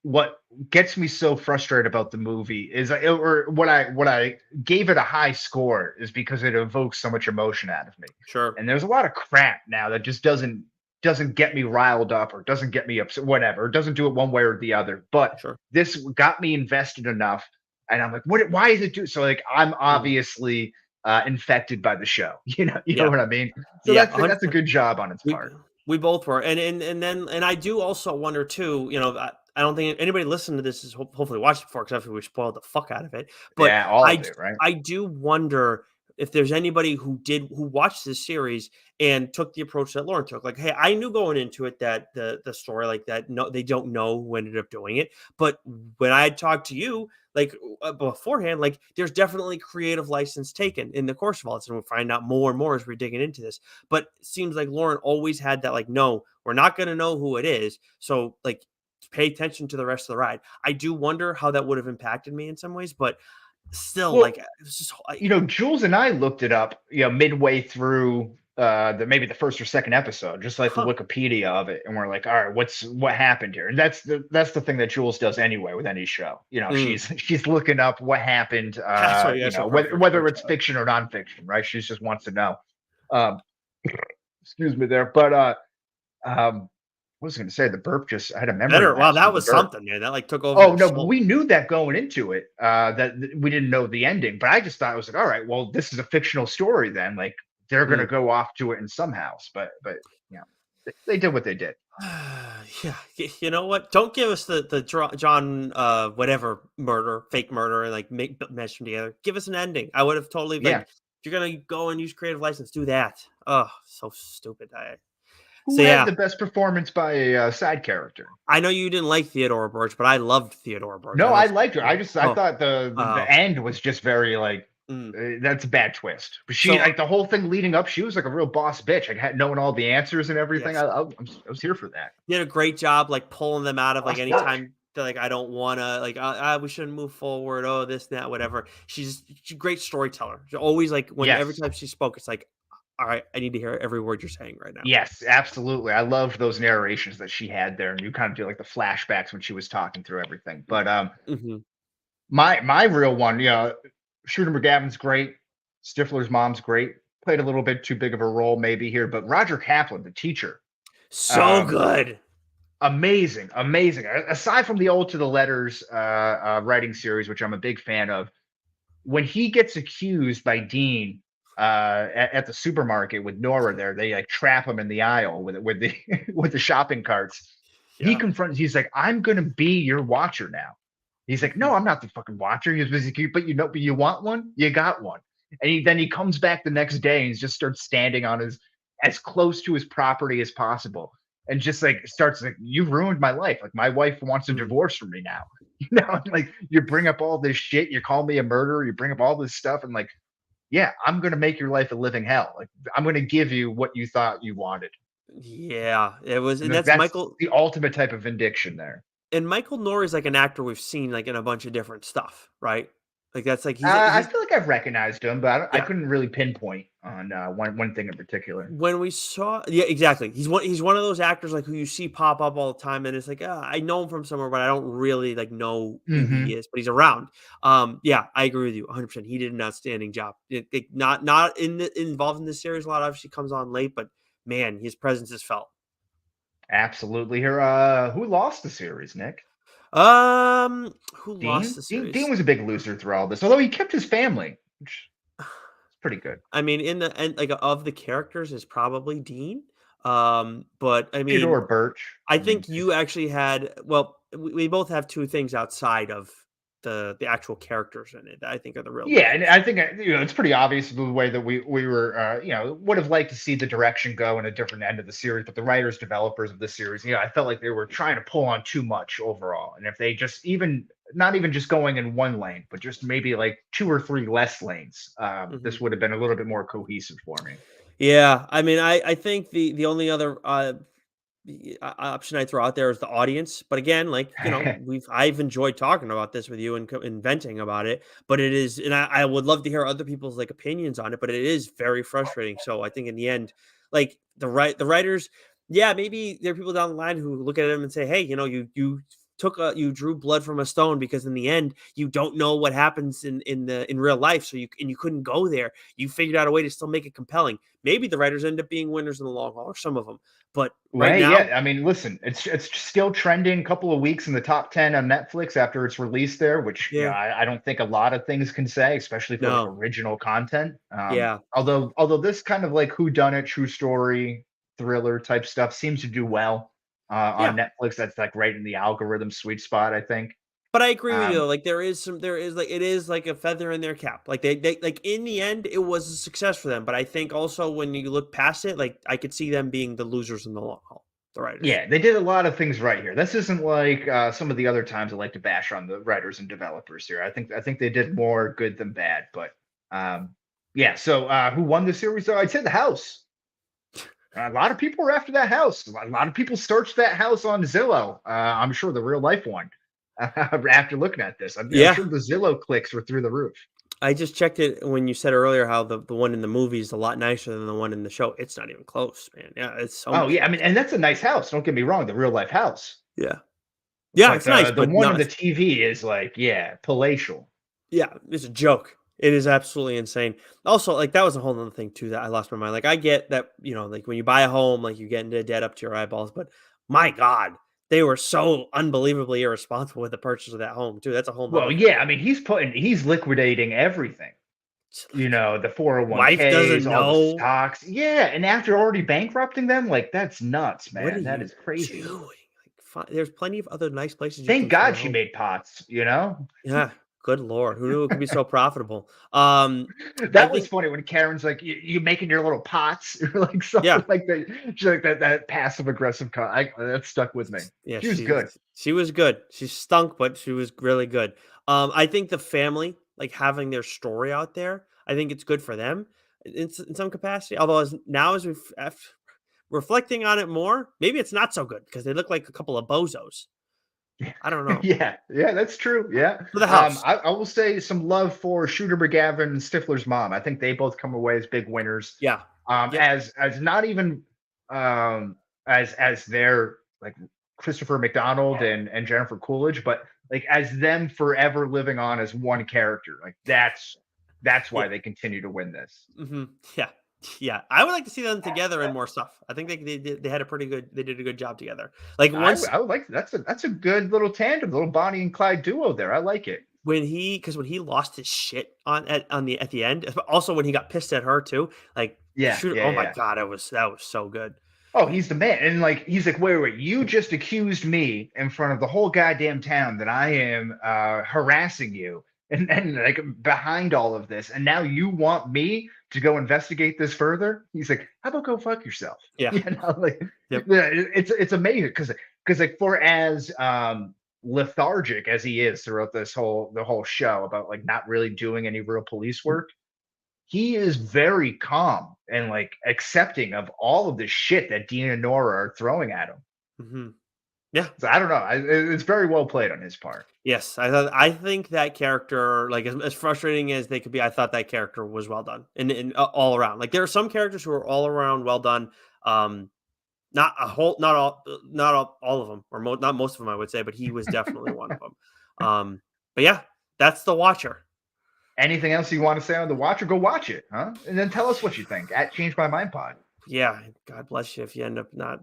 what gets me so frustrated about the movie is, or what I gave it a high score is because it evokes so much emotion out of me. Sure, And there's a lot of crap now that just doesn't get me riled up or doesn't get me upset, whatever. It doesn't do it one way or the other. But sure. this got me invested enough, and I'm like, what? Why is it do? So like, I'm Mhm. obviously infected by the show. You know Yeah. what I mean? So Yeah. that's a 100%. good job on its We part. we both were, and I do also wonder too. I don't think anybody listening to this is hopefully watched it before, because after we spoiled the fuck out of it. But Yeah, all I of it, right? I do wonder if there's anybody who watched this series and took the approach that Lauren took. Like, hey, I knew going into it that the story like that. No, they don't know who ended up doing it. But when I had talked to you, like beforehand, like there's definitely creative license taken in the course of all this, and we'll find out more and more as we're digging into this. But it seems like Lauren always had that, like, no, we're not going to know who it is. So, like, pay attention to the rest of the ride. I do wonder how that would have impacted me in some ways, but still, like, Well, it's just, Jules and I looked it up, midway through maybe the first or second episode, just like the huh. Wikipedia of it, and we're like, all right, what happened here? And that's the thing that Jules does anyway with any show. Mm, She's looking up what happened, that's why you guys are perfect whether it's storyteller. fiction or nonfiction, right? She just wants to know. Um, excuse me there, but what was I going to say? The burp just I had a memory Better. Wow, lapse that with the was burp. something, man. That like took over Oh your no, soul. we knew that going into it. We didn't know the ending, but I just thought it was like, all right, well, this is a fictional story then. Like they're gonna Mm. go off to it in some house, but yeah, they did what they did. Yeah, you know what? Don't give us the John whatever murder, fake murder, and like mesh them together. Give us an ending. I would have totally like Yeah. if you're gonna go and use creative license, do that. Oh, so stupid. So Who had yeah, the best performance by a side character? I know you didn't like Theodora Birch, but I loved Theodora Birch. I No, don't know I if liked her. you, I oh, thought the oh, end was just very like mm. that's a bad twist. But she So like the whole thing leading up, she was like a real boss bitch. Like had knowing all the answers and everything. yes, I was here for that. you did a great job like pulling them out of like Boss any work. time they're like, I don't want to like, we shouldn't move forward. Oh, this, that, whatever. She's a great storyteller. She always like when every Yes. time she spoke, it's like, all right, I need to hear every word you're saying right now. Yes, absolutely. I loved those narrations that she had there, and you kind of do like the flashbacks when she was talking through everything. But Mm-hmm. my real one, Shooter McGavin's great. Stifler's mom's great. Played a little bit too big of a role maybe here, but Roger Kaplan, the teacher, So um, good. amazing, amazing. Aside from the Old to the Letters writing series, which I'm a big fan of, when he gets accused by Dean at the supermarket with Nora there, they like trap him in the aisle with the with the shopping carts. He Yeah. confronts. He's like, "I'm gonna be your watcher now." He's like, Mm-hmm. "No, I'm not the fucking watcher." He's basically, but you want one? You got one. And then he comes back the next day and he just starts standing on his as close to his property as possible, and just like starts like, "You've ruined my life. Like my wife wants a Mm. divorce from me now." Like you bring up all this shit, you call me a murderer, you bring up all this stuff, and like, yeah, I'm gonna make your life a living hell. Like I'm gonna give you what you thought you wanted. Yeah, it was, And and that's that's Michael. the ultimate type of vindication there. And Michael Nouri is like an actor we've seen like in a bunch of different stuff, right? Like that's like he's I feel like I've recognized him, but I yeah. couldn't really pinpoint on one thing in particular. When we saw, yeah, exactly. He's one of those actors like who you see pop up all the time, and it's like, I know him from somewhere, but I don't really like know who he Hmm. is, but he's around. Yeah, I agree with you 100%. He did an outstanding job. Not involved in this series a lot. Obviously, comes on late, but man, his presence is felt. Absolutely. Here, who lost the series, Nick? Who lost Dean. the Dean series? was a big loser through all this, although he kept his family, which is pretty good. I mean, in the end, like of the characters, is probably Dean. But I mean, Theodore Birch. I I mean, think you actually had well, we both have 2 things outside of the actual characters in it that I think are the real yeah, and difference. I think it's pretty obvious the way that we were would have liked to see the direction go in a different end of the series, but the writers developers of the series, I felt like they were trying to pull on too much overall, and if they just even not even just going in one lane, but just maybe like two or three less lanes, Mhm. this would have been a little bit more cohesive for me. Yeah, I mean, I think the only other, option I throw out there is the audience, but again, like, I've enjoyed talking about this with you and venting about it, but it is and I would love to hear other people's, like, opinions on it, but it is very frustrating, so I think in the end, like, the writers yeah, maybe there are people down the line who look at them and say, "Hey, you you drew blood from a stone because in the end you don't know what happens in real life, so you couldn't go there. You figured out a way to still make it compelling. Maybe the writers end up being winners in the long haul, or some of them. But right Right, now, yeah. I mean, listen, it's still trending a couple of weeks in the top 10 on Netflix after it's released there, which yeah, I don't think a lot of things can say, especially for like no, original content. yeah, Although this kind of like whodunit, true story, thriller type stuff seems to do well yeah. on Netflix. That's like right in the algorithm sweet spot, I think. But I agree with you, Um, though, like, there is, like it is like a feather in their cap. Like, they like, in the end, it was a success for them, but I think also when you look past it, like, I could see them being the losers in the long haul, the writers. Yeah, they did a lot of things right here. This isn't like some of the other times I like to bash on the writers and developers here. I think they did more good than bad. But yeah, so who won the series though? I'd say the house. A lot of people were after that house. A lot of people searched that house on Zillow. I'm sure the real life one. After looking at this, I'm Yeah. sure the Zillow clicks were through the roof. I just checked it when you said earlier how the one in the movie is a lot nicer than the one in the show. It's not even close, man. Yeah, it's so Oh much yeah, I mean, nicer. and that's a nice house. Don't get me wrong, the real life house. Yeah. Yeah, But it's nice, the but one in not the TV is like, yeah, palatial. yeah, it's a joke. It is absolutely insane. Also, like, that was a whole other thing too that I lost my mind. Like, I get that, like, when you buy a home, like, you get into debt up to your eyeballs, but my God, they were so unbelievably irresponsible with the purchase of that home too. That's a whole Well, nother yeah, thing. I mean, he's liquidating everything. It's You like, know, the wife 401ks, doesn't all the know. stocks. Yeah, and after already bankrupting them, like that's nuts, What are man. That you is crazy. doing? Like, there's plenty of other nice places you Thank can throw God a she home. made pots, you know? Yeah, good lord, who knew it could be so profitable? I That was think, funny when Karen's like, you making your little pots or like something yeah, like that. She's like that passive aggressive that stuck with me. yeah, She was good. she was good. She stunk, but she was really good. I think the family, like, having their story out there, I think it's good for them in some capacity. Although as reflecting on it more, maybe it's not so good because they look like a couple of bozos. I don't know. Yeah, yeah, that's true. Yeah. For the house, I will say some love for Shooter McGavin and Stifler's mom. I think they both come away as big winners. yeah, yep, As not even as their like Christopher McDonald and Jennifer Coolidge, but like as them forever living on as one character. Like that's yeah. why they continue to win this. Mhm. Yeah. Yeah. I would like to see them together in more stuff. I think they had a pretty good they did a good job together. Like, once I would like that's a good little tandem, little Bonnie and Clyde duo there. I like it. when he lost his shit at the end, also when he got pissed at her too, like, Yeah, shoot, yeah, oh my yeah. god, that was so good. Oh, he's the man. And like he's like, wait, you just accused me in front of the whole goddamn town that I am harassing you. And like behind all of this, and now you want me to go investigate this further? He's like, how about go fuck yourself? Yeah. You know, like Yep. yeah, it's amazing because like for as lethargic as he is throughout the whole show about like not really doing any real police work, he is very calm and like accepting of all of the shit that Dean and Nora are throwing at him. Mhm. Yeah. So I don't know. It's very well played on his part. Yes, I think that character, like, as frustrating as they could be, I thought that character was well done, and all around. Like, there are some characters who are all around well done. Um, not all of them, or not most of them, I would say, but he was definitely one of them. But yeah, that's The Watcher. Anything else you want to say on the Watcher? Go watch it, huh? And then tell us what you think at Change My Mind Pod. Yeah, God bless you if you end up not,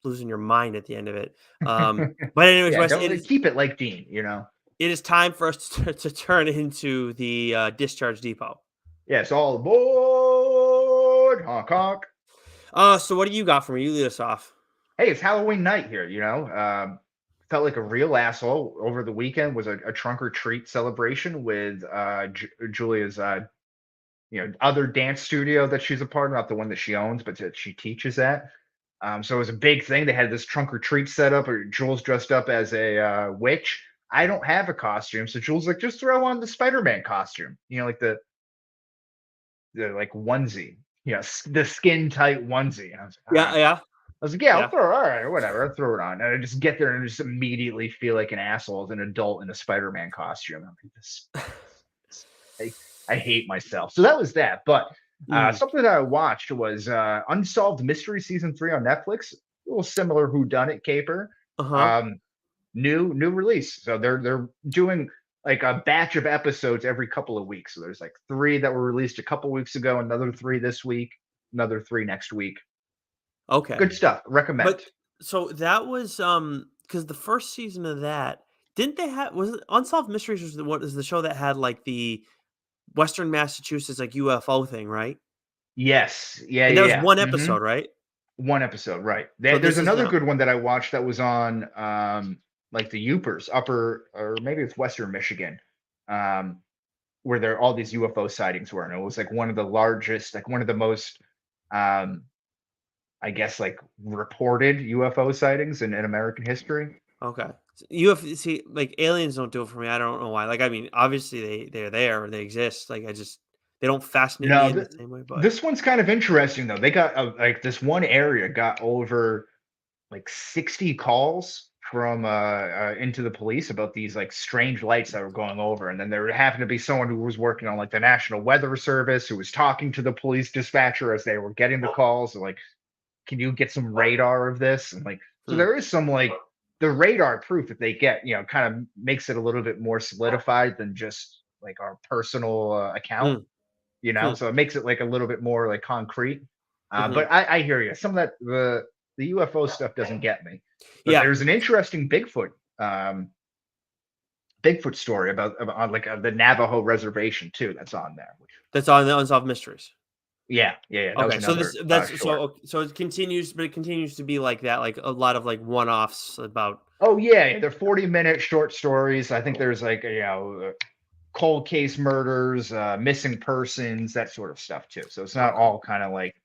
losing your mind at the end of it. But anyways, Yeah, Wes, don't keep it like Dean. You know. it is time for us to turn into the discharge depot. Yeah, it's all aboard, honk honk. So what do you got for me? You lead us off. Hey, it's Halloween night here. You know, felt like a real asshole over the weekend. Was a trunk or treat celebration with Julia's other dance studio that she's a part of, not the one that she owns, but that she teaches at. So it was a big thing. They had this trunk or treat set up, or Jules dressed up as a witch. I don't have a costume, so Jules like just throw on the Spider-Man costume. You know, like the like onesie, the skin tight onesie. And I was like, Yeah, yeah, I was like, yeah, I'll yeah. throw it. All right, whatever. I'll throw it on. And I just get there and just immediately feel like an asshole as an adult in a Spider-Man costume. I'm like, I hate myself. So that was that. But Mm, something that I watched was Unsolved Mystery Season 3 on Netflix. A little similar whodunit caper. uh-huh. Um, new release. So they're doing like a batch of episodes every couple of weeks. So there's like 3 that were released a couple weeks ago, another 3 this week, another 3 next week. Okay. Good stuff. Recommend. But so that was because the first season of that, didn't they have, was it Unsolved Mysteries was the what is the show that had like the Western Massachusetts like UFO thing, right? Yes. Yeah, And that was yeah, one yeah. episode, right? One episode, right. So There's this is another now. good one that I watched that was on like the Upers, upper, or maybe it's Western Michigan. Um where there all these UFO sightings were. And it was like one of the largest, like one of the most um I guess like reported UFO sightings in American history. Okay. You have see, like aliens don't do it for me. I don't know why. Like, I mean, obviously they're there, they exist. Like, I just they don't fascinate me No, in the same way. But this one's kind of interesting though. They got like this one area got over like 60 calls from into the police about these like strange lights that were going over, and then there happened to be someone who was working on like the National Weather Service who was talking to the police dispatcher as they were getting the calls, like, can you get some radar of this? And like, so hmm, there is some like the radar proof that they get, kind of makes it a little bit more solidified than just like our personal account, hmm, hmm, so it makes it like a little bit more like concrete. hmm. But I hear you. Some of that the UFO stuff doesn't get me. But Yeah, there's an interesting Bigfoot story about on like the Navajo reservation too. That's on there. Which, that's on the Unsolved Mysteries. yeah. That was Okay, so another short. so it continues, but it continues to be like that, like a lot of like one offs about. Oh yeah, they're 40-minute short stories. I think there's like cold case murders, missing persons, that sort of stuff too. So it's not Okay. all kind of like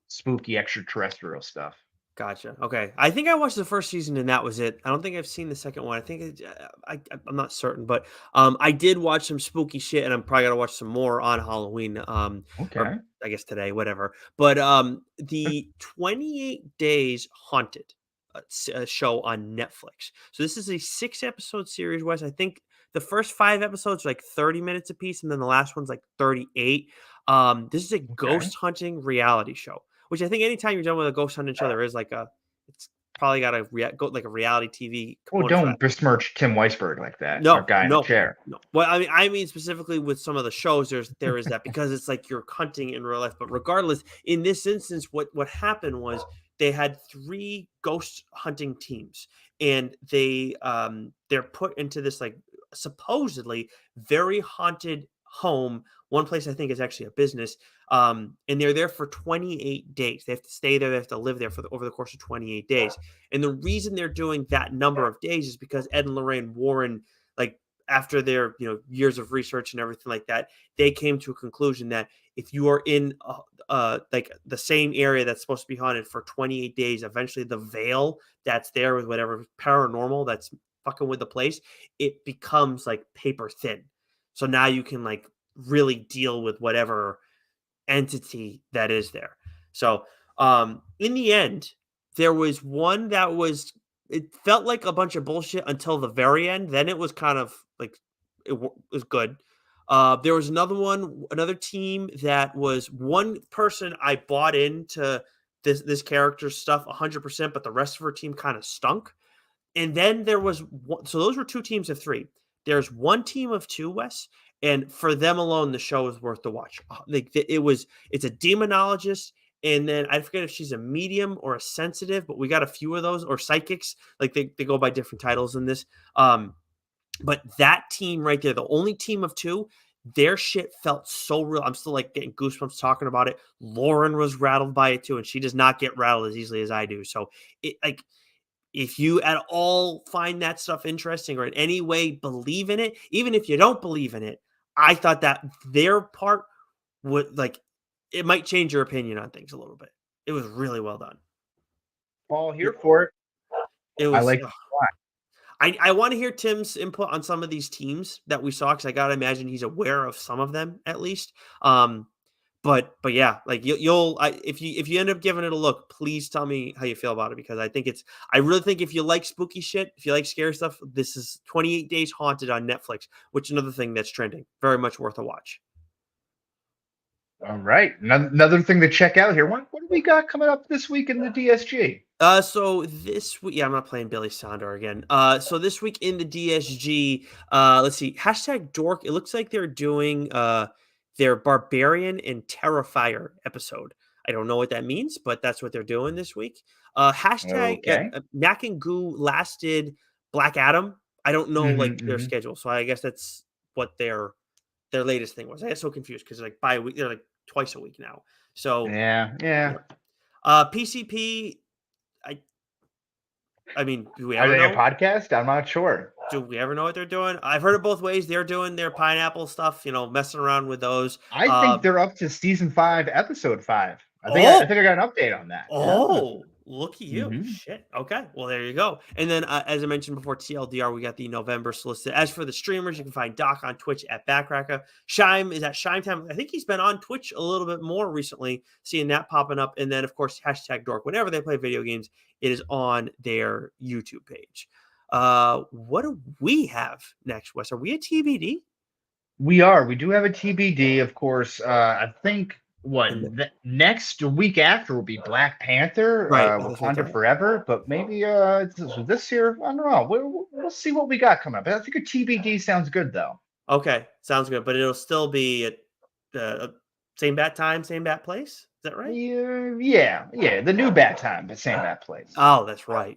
spooky extraterrestrial stuff. Gotcha. Okay. I think I watched the first season and that was it. I don't think I've seen the second one. I think I'm not certain, but I did watch some spooky shit, and I'm probably gonna watch some more on Halloween. Or Okay. I guess today, whatever. But the 28 Days Haunted, show on Netflix. So this is a 6 episode series. Wes, I think the first 5 episodes are like 30 minutes apiece, and then the last one's like 38. This is a Okay. ghost hunting reality show. Which I think anytime you're done with a ghost hunting show, there is like it's probably got a like a reality TV Oh, component for that. don't besmirch Tim Weisberg like that, our No, guy in the no, chair. no. Well, I mean specifically with some of the shows, there is that because it's like you're hunting in real life. But regardless, in this instance, what happened was they had 3 ghost hunting teams, and they're put into this like supposedly very haunted home. One place I think is actually a business. And they're there for 28 days. They have to stay there. They have to live there over the course of 28 days. And the reason they're doing that number of days is because Ed and Lorraine Warren, like after their years of research and everything like that, they came to a conclusion that if you are in like the same area that's supposed to be haunted for 28 days, eventually the veil that's there with whatever paranormal that's fucking with the place, it becomes like paper thin. So now you can like really deal with whatever entity that is there. So, in the end, there was one that was it felt like a bunch of bullshit until the very end. Then it was kind of like was good. There was another team that was one person I bought into this character's stuff 100%, but the rest of her team kind of stunk. And then there was one, so those were 2 teams of 3. There's one team of 2, Wes, and for them alone, the show is worth the watch. Like it's a demonologist, and then I forget if she's a medium or a sensitive, but we got a few of those or psychics. Like they go by different titles in this. But that team right there, the only team of 2, their shit felt so real. I'm still like getting goosebumps talking about it. Lauren was rattled by it too, and she does not get rattled as easily as I do. So it like if you at all find that stuff interesting or in any way believe in it, even if you don't believe in it, I thought that their part would like it might change your opinion on things a little bit. It was really well done. All Yeah, here for it. it I was. like why. I want to hear Tim's input on some of these teams that we saw because I gotta imagine he's aware of some of them at least. But yeah, like if you end up giving it a look, please tell me how you feel about it because I really think if you like spooky shit, if you like scary stuff, this is 28 Days Haunted on Netflix, which is another thing that's trending. Very much worth a watch. All right. Another thing to check out here. What do we got coming up this week in the DSG? So this week, yeah, I'm not playing Billy Sandor again. So this week in the DSG, let's see, hashtag dork. It looks like they're doing their Barbarian and Terrifier episode. I don't know what that means, but that's what they're doing this week. Hashtag Okay. Mac and Goo lasted Black Adam. I don't know like their Hmm. schedule, so I guess that's what their latest thing was. I get so confused because like by a week, they're like twice a week now. So Yeah, yeah. yeah, PCP. I I mean, do we Are ever they a know? podcast? I'm not sure. Do we ever know what they're doing? I've heard it both ways. They're doing their pineapple stuff, messing around with those. I think they're up to season 5, episode 5. I Oh, think I got an update on that. Yeah. oh, look at you. Hmm. Shit. Okay. Well, there you go. And then, as I mentioned before, TLDR, we got the November solicit. As for the streamers, you can find Doc on Twitch at Backcracker. Shime is at Shime Time. I think he's been on Twitch a little bit more recently, seeing that popping up. And then, of course, hashtag Dork. Whenever they play video games, it is on their YouTube page. What do we have next, Wes? Are we a TBD? We are. We do have a TBD, of course. I think And next week after will be Black Panther, right, that's right. Wakanda Forever. But maybe this year, I don't know. We'll see what we got coming up. I think a TBD sounds good, though. Okay, sounds good. But it'll still be at same bat time, same bat place. Is that right? Yeah, yeah, yeah. The new bat time, but same bat place. Oh, that's right.